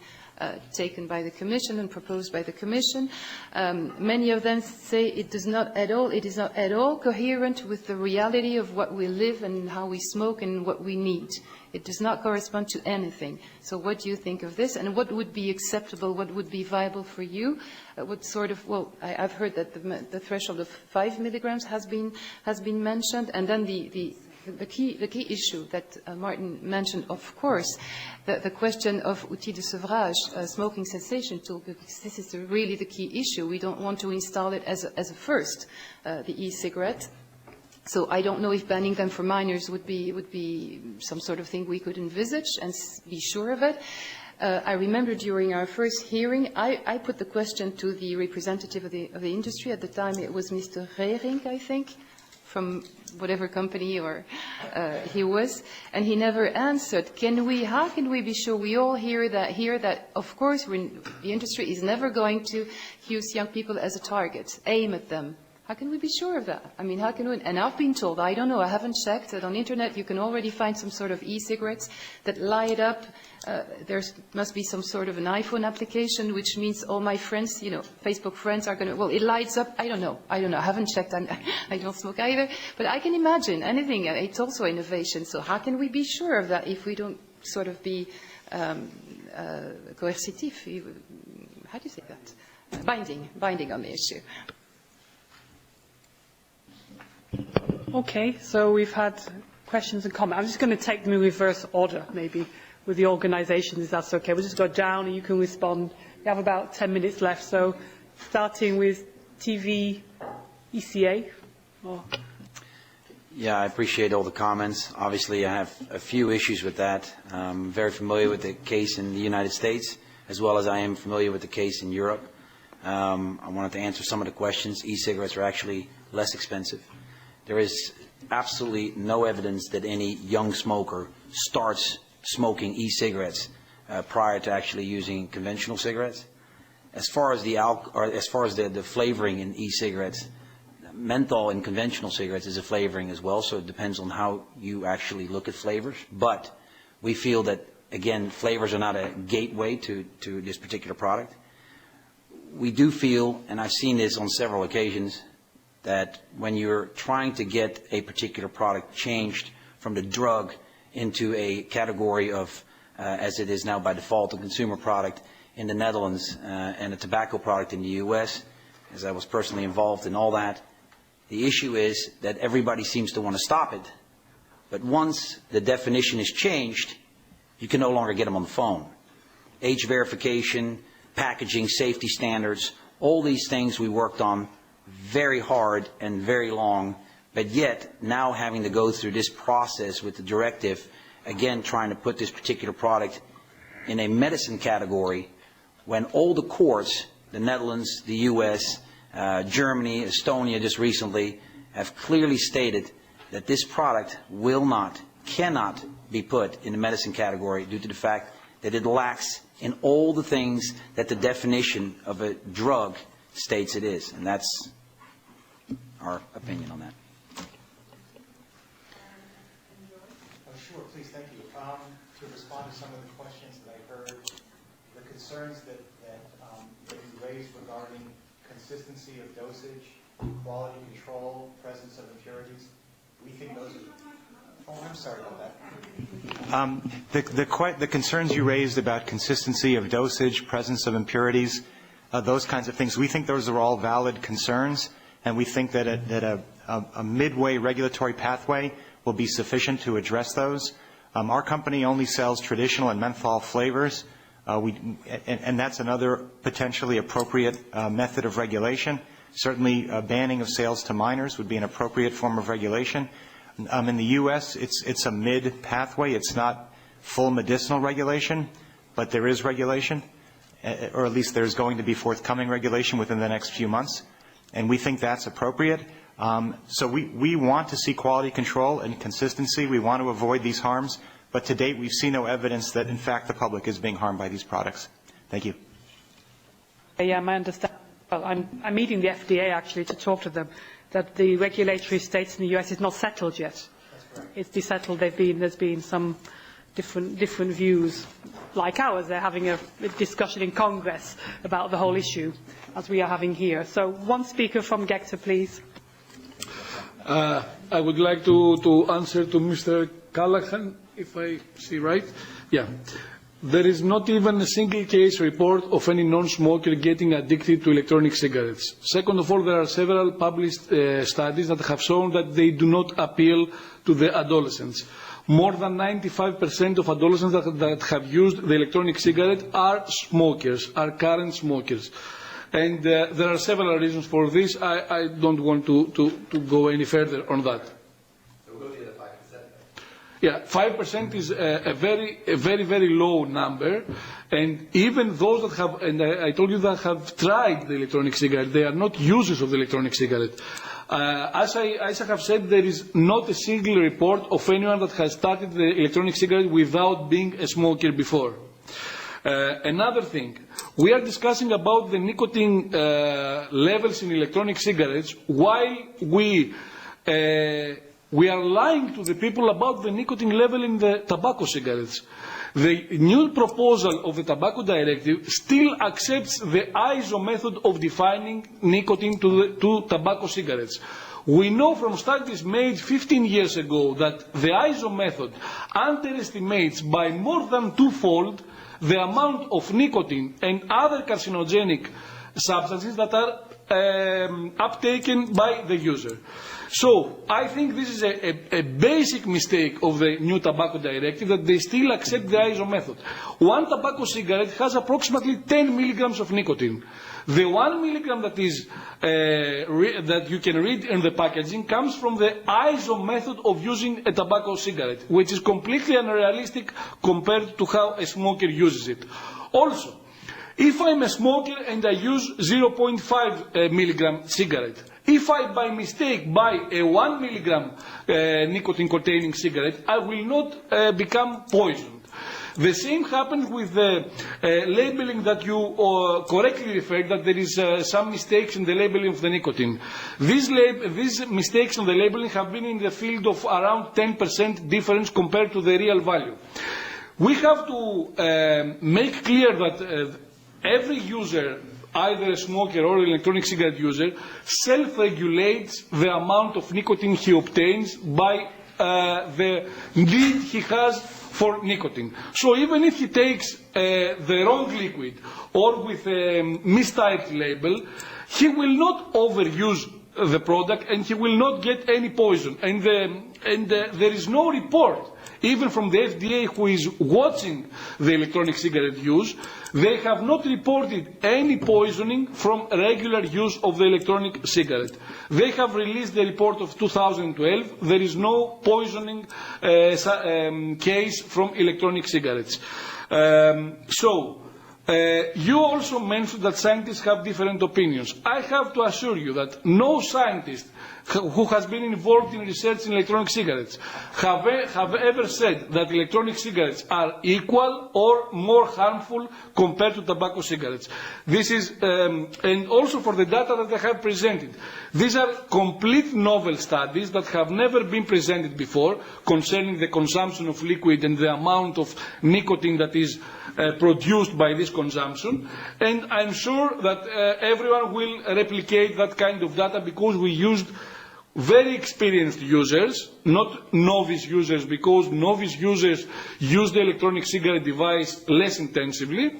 taken by the Commission and proposed by the Commission. Many of them say it is not at all coherent with the reality of what we live and how we smoke and what we need. It does not correspond to anything. So what do you think of this? And what would be acceptable, what would be viable for you? What sort of, well, I've heard that the threshold of 5 milligrams has been mentioned. And then the key issue that Martin mentioned, of course, the question of outil de sevrage, smoking cessation tool, because this is really the key issue. We don't want to install it as a first, the e-cigarette. So I don't know if banning them for minors would be some sort of thing we could envisage and be sure of it. I remember during our first hearing, I put the question to the representative of the industry. At the time, it was Mr. Rehring, I think, from whatever company or he was, and he never answered. How can we be sure? We all hear that of course, the industry is never going to use young people as a target, aim at them. How can we be sure of that? I mean, how can we? And I've been told, I don't know, I haven't checked, that on the internet you can already find some sort of e-cigarettes that light up. There must be some sort of an iPhone application, which means all my friends, Facebook friends are going to, well, it lights up. I don't know. I haven't checked. I don't smoke either. But I can imagine anything. It's also innovation. So how can we be sure of that if we don't sort of be coercitive? How do you say that? Binding on the issue. Okay, so we've had questions and comments. I'm just going to take them in reverse order, maybe, with the organisations, if that's okay. We'll just go down and you can respond. We have about 10 minutes left, so starting with TVECA. Yeah, I appreciate all the comments. Obviously, I have a few issues with that. I'm very familiar with the case in the United States, as well as I am familiar with the case in Europe. I wanted to answer some of the questions. E-cigarettes are actually less expensive. There is absolutely no evidence that any young smoker starts smoking e-cigarettes prior to actually using conventional cigarettes. As far as the flavoring in e-cigarettes, menthol in conventional cigarettes is a flavoring as well, so it depends on how you actually look at flavors. But we feel that, again, flavors are not a gateway to this particular product. We do feel, and I've seen this on several occasions, that when you're trying to get a particular product changed from the drug into a category of, as it is now by default, a consumer product in the Netherlands and a tobacco product in the US, as I was personally involved in all that, the issue is that everybody seems to want to stop it. But once the definition is changed, you can no longer get them on the phone. Age verification, packaging, safety standards, all these things we worked on very hard and very long, but yet now having to go through this process with the directive, again trying to put this particular product in a medicine category when all the courts, the Netherlands, the US, Germany, Estonia just recently, have clearly stated that this product cannot be put in the medicine category due to the fact that it lacks in all the things that the definition of a drug states it is. And that's our opinion on that. Sure, please, thank you. To respond to some of the questions that I heard, the concerns that you raised regarding consistency of dosage, quality control, presence of impurities, we think those are... Oh, I'm sorry about that. The concerns you raised about consistency of dosage, presence of impurities, those kinds of things, we think those are all valid concerns, and we think that a midway regulatory pathway will be sufficient to address those. Our company only sells traditional and menthol flavors, and that's another potentially appropriate method of regulation. Certainly, banning of sales to minors would be an appropriate form of regulation. In the U.S., it's a mid-pathway. It's not full medicinal regulation, but there is regulation, or at least there's going to be forthcoming regulation within the next few months, and we think that's appropriate. So we want to see quality control and consistency. We want to avoid these harms, but to date we've seen no evidence that, in fact, the public is being harmed by these products. Thank you. Yeah, I understand. Well, I'm meeting the FDA, actually, to talk to them, that the regulatory states in the US is not settled yet. It's desettled. There's been some different views, like ours. They're having a discussion in Congress about the whole issue, as we are having here. So one speaker from GECTA, please. I would like to answer to Mr. Callanan. if I see right. Yeah. There is not even a single case report of any non-smoker getting addicted to electronic cigarettes. Second of all, there are several published studies that have shown that they do not appeal to the adolescents. More than 95% of adolescents that have used the electronic cigarette are smokers, are current smokers. And there are several reasons for this. I don't want to go any further on that. Yeah, 5% is a very low number, and even those that have, and I told you that have tried the electronic cigarette, they are not users of the electronic cigarette. As I have said, there is not a single report of anyone that has started the electronic cigarette without being a smoker before. Another thing, we are discussing about the nicotine levels in electronic cigarettes while we are lying to the people about the nicotine level in the tobacco cigarettes. The new proposal of the tobacco directive still accepts the ISO method of defining nicotine to tobacco cigarettes. We know from studies made 15 years ago that the ISO method underestimates by more than twofold the amount of nicotine and other carcinogenic substances that are uptaken by the user. So I think this is a basic mistake of the new tobacco directive, that they still accept the ISO method. One tobacco cigarette has approximately 10 milligrams of nicotine. The 1 milligram that is that you can read in the packaging comes from the ISO method of using a tobacco cigarette, which is completely unrealistic compared to how a smoker uses it. Also, if I'm a smoker and I use 0.5 milligram cigarette, if I by mistake buy a 1 milligram nicotine containing cigarette, I will not become poisoned. The same happens with the labeling that you correctly referred, that there is some mistakes in the labeling of the nicotine. These mistakes in the labeling have been in the field of around 10% difference compared to the real value. We have to make clear that every user, either a smoker or an electronic cigarette user, self-regulates the amount of nicotine he obtains by the need he has for nicotine. So even if he takes the wrong liquid or with a mistyped label, he will not overuse the product and he will not get any poison. And there is no report, even from the FDA, who is watching the electronic cigarette use. They have not reported any poisoning from regular use of the electronic cigarette. They have released the report of 2012. There is no poisoning case from electronic cigarettes. You also mentioned that scientists have different opinions. I have to assure you that no scientist who has been involved in research in electronic cigarettes have ever said that electronic cigarettes are equal or more harmful compared to tobacco cigarettes. This is, and also for the data that I have presented, these are complete novel studies that have never been presented before concerning the consumption of liquid and the amount of nicotine that is produced by this consumption, and I'm sure that everyone will replicate that kind of data, because we used very experienced users, not novice users, because novice users use the electronic cigarette device less intensively.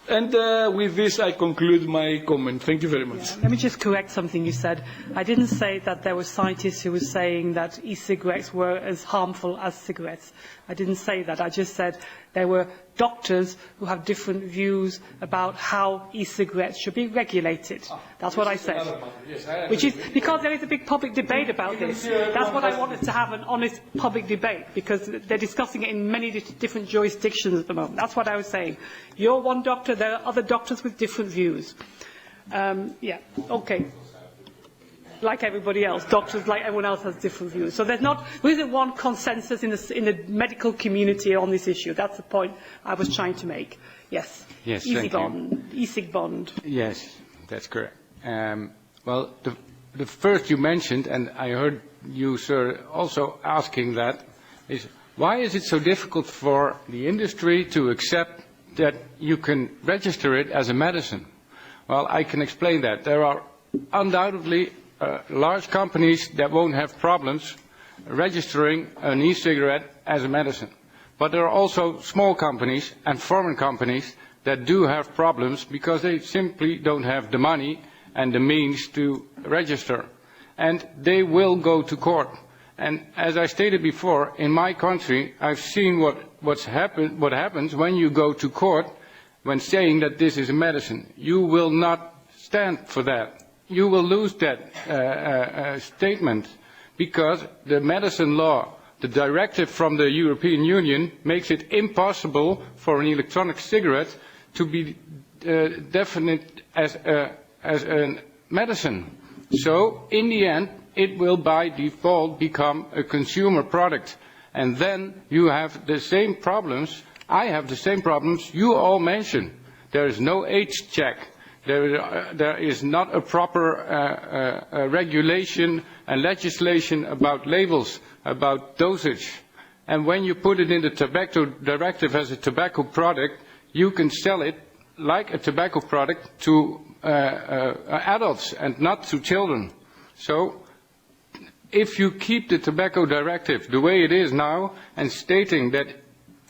And with this, I conclude my comment. Thank you very much. Let me just correct something you said. I didn't say that there were scientists who were saying that e-cigarettes were as harmful as cigarettes. I didn't say that. I just said there were doctors who have different views about how e-cigarettes should be regulated. That's what I said. Which is because there is a big public debate about this. That's what I wanted to have, an honest public debate, because they're discussing it in many different jurisdictions at the moment. That's what I was saying. You're one doctor, there are other doctors with different views. Okay. Like everybody else, doctors like everyone else has different views. So there isn't one consensus in the medical community on this issue. That's the point I was trying to make. Yes. Yes. Esigbond. Yes, that's correct. Well, the first you mentioned, and I heard you, sir, also asking that, is why is it so difficult for the industry to accept that you can register it as a medicine? Well, I can explain that. There are undoubtedly large companies that won't have problems registering an e-cigarette as a medicine. But there are also small companies and foreign companies that do have problems because they simply don't have the money and the means to register. And they will go to court. And as I stated before, in my country, I've seen what happens when you go to court when saying that this is a medicine. You will not stand for that. You will lose that statement because the medicine law, the directive from the European Union, makes it impossible for an electronic cigarette to be definite as a medicine. So, in the end, it will by default become a consumer product. And then you have the same problems, I have the same problems you all mentioned. There is no age check. There is not a proper regulation and legislation about labels, about dosage. And when you put it in the tobacco directive as a tobacco product, you can sell it like a tobacco product to adults and not to children. So, if you keep the tobacco directive the way it is now and stating that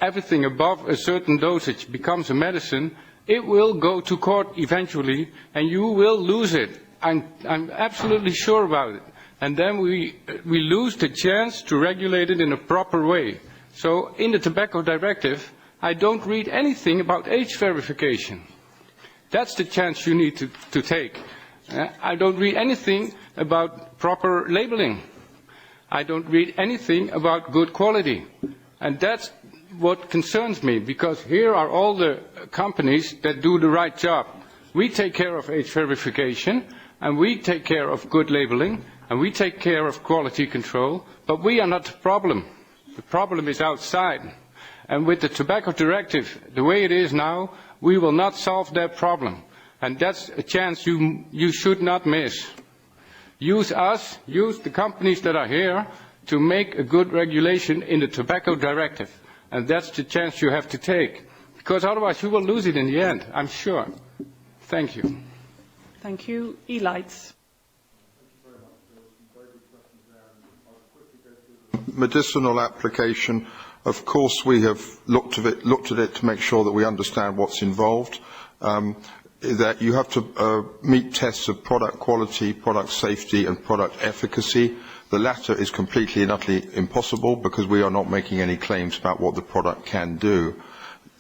everything above a certain dosage becomes a medicine, it will go to court eventually and you will lose it. I'm absolutely sure about it. And then we lose the chance to regulate it in a proper way. So in the tobacco directive, I don't read anything about age verification. That's the chance you need to take. I don't read anything about proper labeling. I don't read anything about good quality. And that's what concerns me, because here are all the companies that do the right job. We take care of age verification, and we take care of good labeling, and we take care of quality control, but we are not the problem. The problem is outside. And with the tobacco directive, the way it is now, we will not solve that problem. And that's a chance you should not miss. Use us, use the companies that are here to make a good regulation in the tobacco directive. And that's the chance you have to take. Because otherwise you will lose it in the end, I'm sure. Thank you. Thank you. Elites. Medicinal application. Of course, we have looked at it to make sure that we understand what's involved. That you have to meet tests of product quality, product safety, and product efficacy. The latter is completely and utterly impossible because we are not making any claims about what the product can do.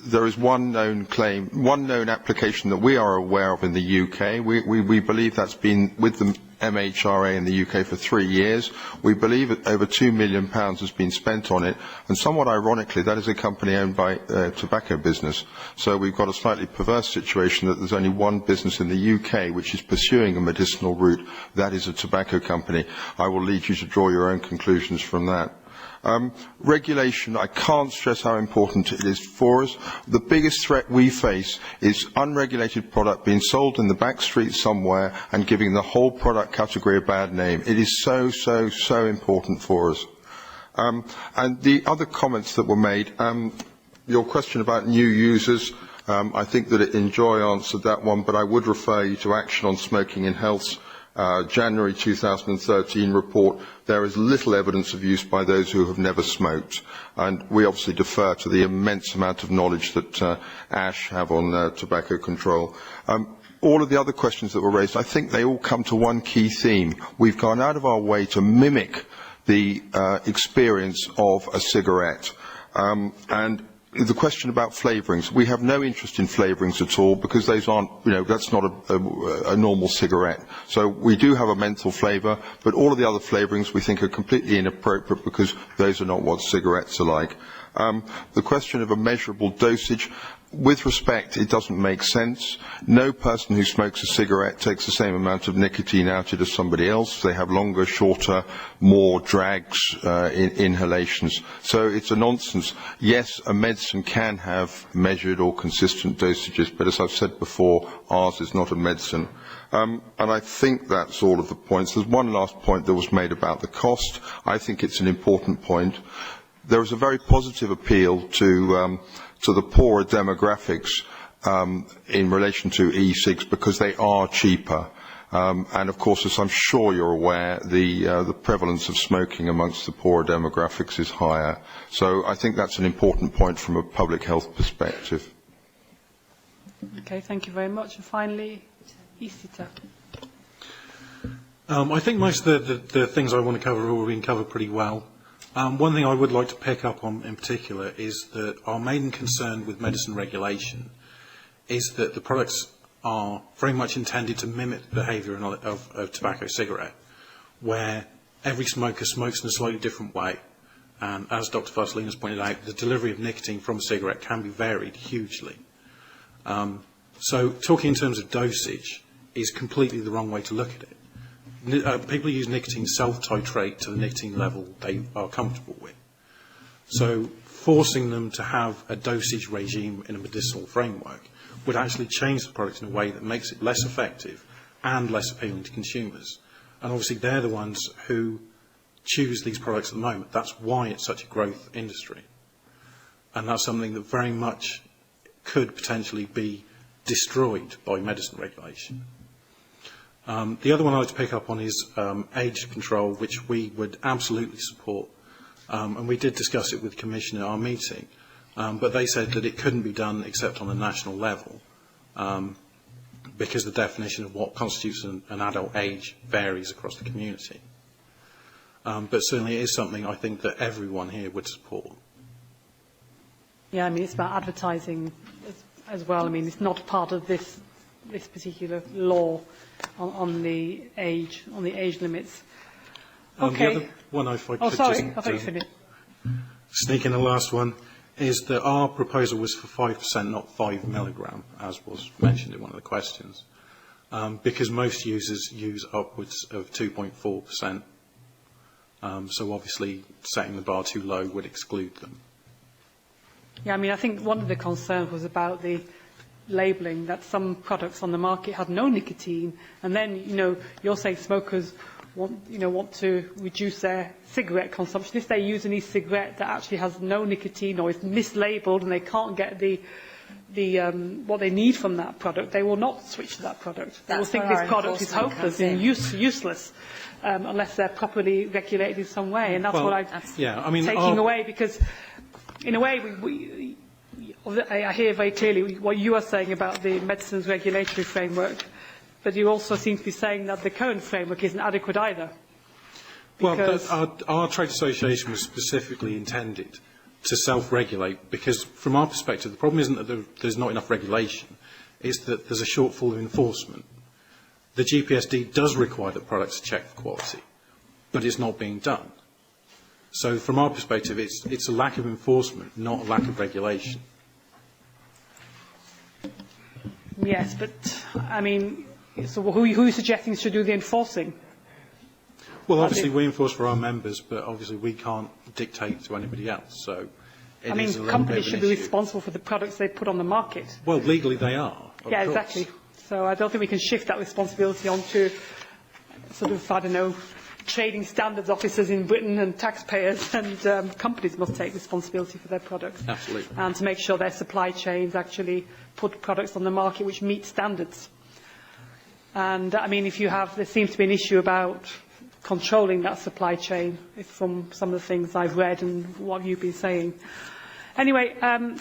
There is one known claim, one known application that we are aware of in the UK. We believe that's been with the MHRA in the UK for 3 years. We believe that over £2 million has been spent on it, and somewhat ironically, that is a company owned by a tobacco business. So we've got a slightly perverse situation that there's only one business in the UK which is pursuing a medicinal route. That is a tobacco company. I will lead you to draw your own conclusions from that. Regulation, I can't stress how important it is for us. The biggest threat we face is unregulated product being sold in the back street somewhere and giving the whole product category a bad name. It is so important for us. And the other comments that were made, your question about new users, I think that NJOY answered that one, but I would refer you to Action on Smoking in Health's January 2013 report. There is little evidence of use by those who have never smoked, and we obviously defer to the immense amount of knowledge that ASH have on tobacco control. All of the other questions that were raised, I think they all come to one key theme. We've gone out of our way to mimic the experience of a cigarette. And the question about flavorings, we have no interest in flavorings at all because those aren't, that's not a normal cigarette. So we do have a menthol flavour, but all of the other flavourings we think are completely inappropriate because those are not what cigarettes are like. The question of a measurable dosage, with respect, it doesn't make sense. No person who smokes a cigarette takes the same amount of nicotine out of it as somebody else. They have longer, shorter, more drags, inhalations. So it's a nonsense. Yes, a medicine can have measured or consistent dosages, but as I've said before, ours is not a medicine. And I think that's all of the points. There's one last point that was made about the cost. I think it's an important point. There is a very positive appeal to the poorer demographics in relation to e-cigs because they are cheaper. And of course, as I'm sure you're aware, the prevalence of smoking amongst the poorer demographics is higher. So I think that's an important point from a public health perspective. Okay, thank you very much. And finally, ECITA. I think most of the things I want to cover have already been covered pretty well. One thing I would like to pick up on in particular is that our main concern with medicine regulation is that the products are very much intended to mimic the behaviour of tobacco cigarette, where every smoker smokes in a slightly different way. And as Dr. Farsalinos pointed out, the delivery of nicotine from a cigarette can be varied hugely. So talking in terms of dosage is completely the wrong way to look at it. People use nicotine self-titrate to the nicotine level they are comfortable with. So forcing them to have a dosage regime in a medicinal framework would actually change the product in a way that makes it less effective and less appealing to consumers. And obviously they're the ones who choose these products at the moment. That's why it's such a growth industry. And that's something that very much could potentially be destroyed by medicine regulation. The other one I'd like to pick up on is age control, which we would absolutely support. And we did discuss it with the Commission at our meeting, but they said that it couldn't be done except on a national level, because the definition of what constitutes an adult age varies across the community. But certainly it is something I think that everyone here would support. Yeah, I mean, it's about advertising as well. I mean, it's not part of this particular law on the age limits. Okay. The other one, if I could sorry, I thought you finished. Sneak in the last one, is that our proposal was for 5%, not 5 milligram, as was mentioned in one of the questions, because most users use upwards of 2.4%. So obviously setting the bar too low would exclude them. Yeah, I mean, I think one of the concerns was about the labelling, that some products on the market had no nicotine, and then, you're saying smokers want to reduce their cigarette consumption. If they use an e-cigarette that actually has no nicotine or is mislabelled and they can't get what they need from that product, they will not switch to that product. They will think this product is hopeless and useless unless they're properly regulated in some way. And that's what I'm taking away, because in a way I hear very clearly what you are saying about the medicines regulatory framework, but you also seem to be saying that the current framework isn't adequate either. Well, our trade association was specifically intended to self-regulate, because from our perspective, the problem isn't that there's not enough regulation, it's that there's a shortfall of enforcement. The GPSD does require that products are checked for quality, but it's not being done. So from our perspective, it's a lack of enforcement, not a lack of regulation. Yes, but, I mean, so who are you suggesting should do the enforcing? Well, obviously we enforce for our members, but obviously we can't dictate to anybody else. So it is a little companies bit should of an be issue. responsible for the products they put on the market. Well, legally they are. Yeah, exactly. So I don't think we can shift that responsibility onto sort of, I don't know, trading standards officers in Britain and taxpayers, and companies must take responsibility for their products. Absolutely. And to make sure their supply chains actually put products on the market which meet standards. And I mean, there seems to be an issue about controlling that supply chain from some of the things I've read and what you've been saying. Anyway, sorry,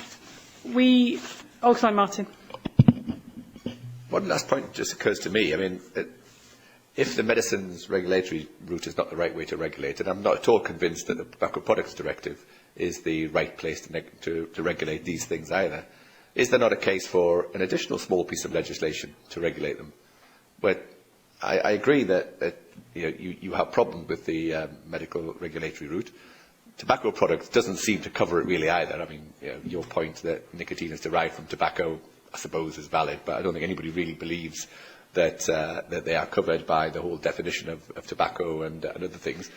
Martin. One last point just occurs to me. I mean, if the medicines regulatory route is not the right way to regulate, and I'm not at all convinced that the Tobacco Products Directive is the right place to regulate these things either, is there not a case for an additional small piece of legislation to regulate them? But I agree that you have problems with the medical regulatory route. Tobacco products doesn't seem to cover it really either. I mean, your point that nicotine is derived from tobacco, I suppose, is valid, but I don't think anybody really believes that they are covered by the whole definition of tobacco and other things.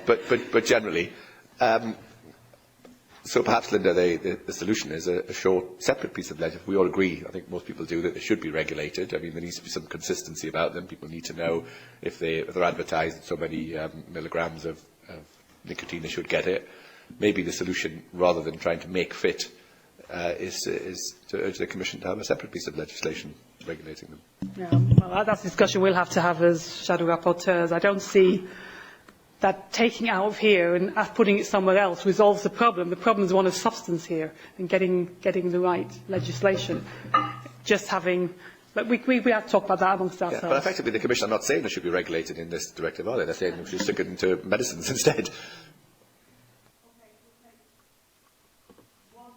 But generally, so perhaps, Linda, the solution is a short, separate piece of legislation. We all agree, I think most people do, that they should be regulated. I mean, there needs to be some consistency about them. People need to know if they're advertised so many milligrams of nicotine, they should get it. Maybe the solution, rather than trying to make fit is to urge the Commission to have a separate piece of legislation regulating them. Yeah, well, that's a discussion we'll have to have as shadow rapporteurs. I don't see that taking it out of here and putting it somewhere else resolves the problem. The problem is one of substance here and getting the right legislation. Just having... But we have to talk about that amongst ourselves. Yeah, but effectively the Commission are not saying it should be regulated in this directive, are they? They're saying we should stick it into medicines instead.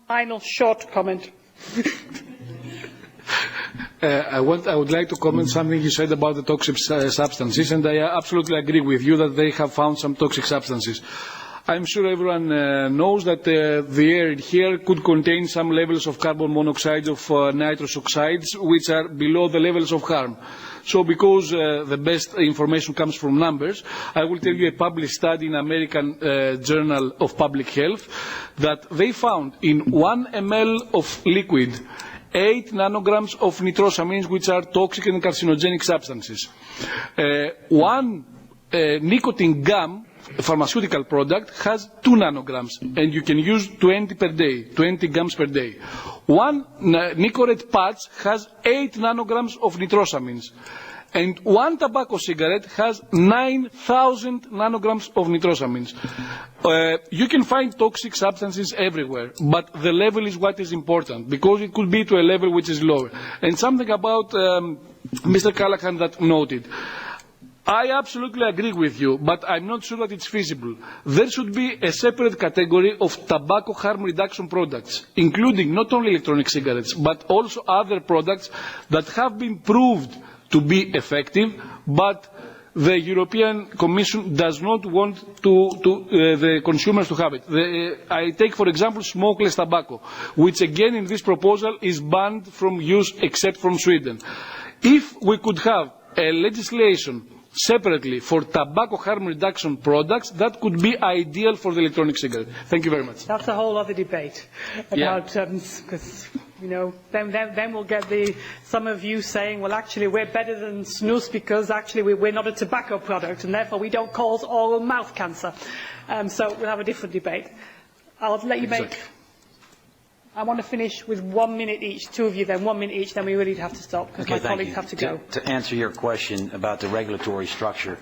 Final short comment. I would like to comment something you said about the toxic substances, and I absolutely agree with you that they have found some toxic substances. I'm sure everyone knows that the air here could contain some levels of carbon monoxide, of nitrous oxides, which are below the levels of harm. So because the best information comes from numbers, I will tell you a published study in American Journal of Public Health that they found in 1 ml of liquid 8 nanograms of nitrosamines, which are toxic and carcinogenic substances. One nicotine gum, a pharmaceutical product, has 2 nanograms, and you can use 20 per day, 20 gums per day. One Nicorette patch has 8 nanograms of nitrosamines, and one tobacco cigarette has 9,000 nanograms of nitrosamines. You can find toxic substances everywhere, but the level is what is important, because it could be to a level which is lower. And something about Mr. Callanan that noted. I absolutely agree with you, but I'm not sure that it's feasible. There should be a separate category of tobacco harm reduction products, including not only electronic cigarettes, but also other products that have been proved to be effective, but the European Commission does not want the consumers to have it. I take, for example, smokeless tobacco, which again in this proposal is banned from use except from Sweden. If we could have a legislation separately for tobacco harm reduction products, that could be ideal for the electronic cigarette. Thank you very much. That's a whole other debate about, because, you know, then we'll get some of you saying, well, actually, we're better than snus because actually we're not a tobacco product and therefore we don't cause oral mouth cancer. So we'll have a different debate. I'll let you make... I want to finish with 1 minute each, 2 of you then, 1 minute each, then we really have to stop because my colleagues have to go. To answer your question about the regulatory structure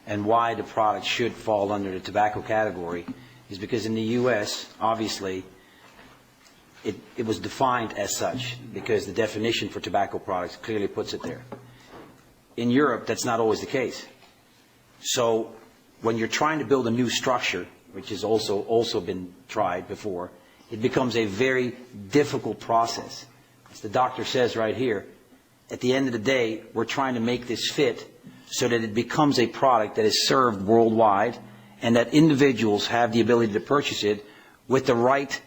and why the product should fall under the tobacco category is because in the U.S., obviously, it was defined as such because the definition for tobacco products clearly puts it there. In Europe, that's not always the case. So when you're trying to build a new structure, which has also been tried before, it becomes a very difficult process. As the doctor says right here, at the end of the day, we're trying to make this fit so that it becomes a product that is served worldwide and that individuals have the ability to purchase it with the right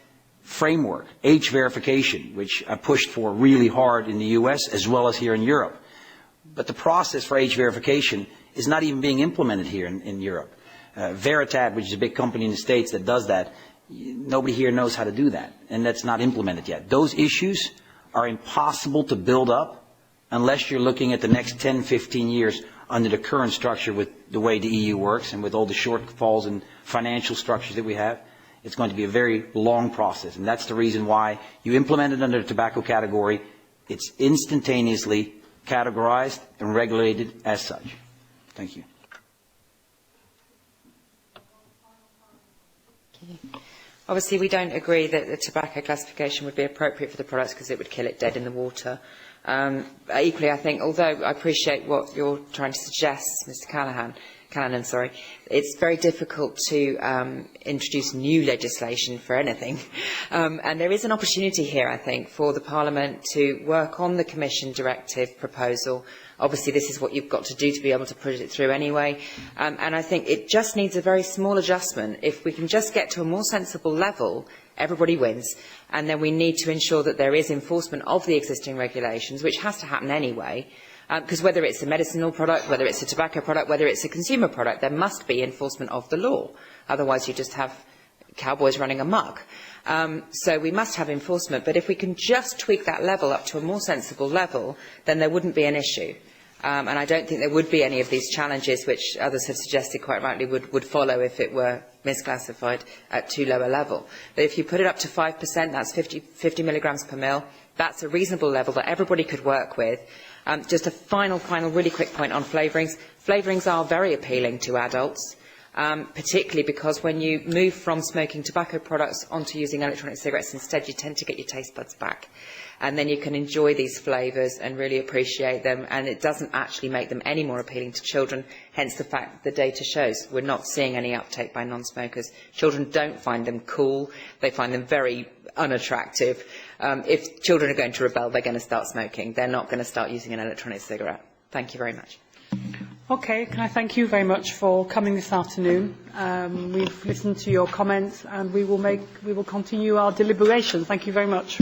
framework, age verification, which I pushed for really hard in the US as well as here in Europe. But the process for age verification is not even being implemented here in Europe. Veritat, which is a big company in the States that does that, nobody here knows how to do that, and that's not implemented yet. Those issues are impossible to build up unless you're looking at the next 10, 15 years under the current structure with the way the EU works and with all the shortfalls and financial structures that we have. It's going to be a very long process, and that's the reason why you implement it under the tobacco category. It's instantaneously categorized and regulated as such. Thank you. Obviously, we don't agree that the tobacco classification would be appropriate for the products because it would kill it dead in the water. Equally, I think, although I appreciate what you're trying to suggest, Mr. Callanan, it's very difficult to introduce new legislation for anything. And there is an opportunity here, I think, for the Parliament to work on the Commission directive proposal. Obviously, this is what you've got to do to be able to put it through anyway. And I think it just needs a very small adjustment. If we can just get to a more sensible level, everybody wins. And then we need to ensure that there is enforcement of the existing regulations, which has to happen anyway. Because whether it's a medicinal product, whether it's a tobacco product, whether it's a consumer product, there must be enforcement of the law. Otherwise, you just have cowboys running amok. So we must have enforcement. But if we can just tweak that level up to a more sensible level, then there wouldn't be an issue. And I don't think there would be any of these challenges which others have suggested quite rightly would follow if it were misclassified at too low a level. But if you put it up to 5%, that's 50 milligrams per mil. That's a reasonable level that everybody could work with. Just a final really quick point on flavourings. Flavourings are very appealing to adults, particularly because when you move from smoking tobacco products onto using electronic cigarettes instead, you tend to get your taste buds back. And then you can enjoy these flavours and really appreciate them, and it doesn't actually make them any more appealing to children, hence the fact that the data shows we're not seeing any uptake by non-smokers. Children don't find them cool, they find them very unattractive. If children are going to rebel, they're going to start smoking. They're not going to start using an electronic cigarette. Thank you very much. Okay, can I thank you very much for coming this afternoon. We've listened to your comments and we will continue our deliberations. Thank you very much.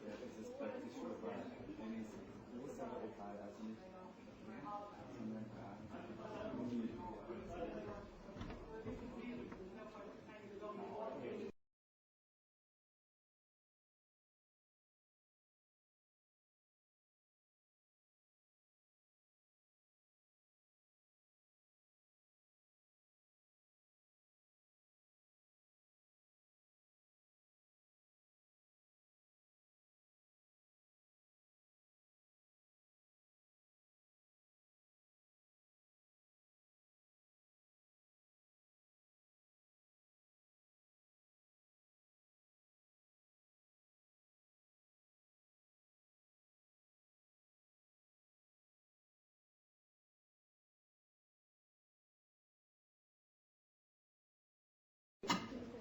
Das ist praktisch überall. Wenn es größere Lokal, also nicht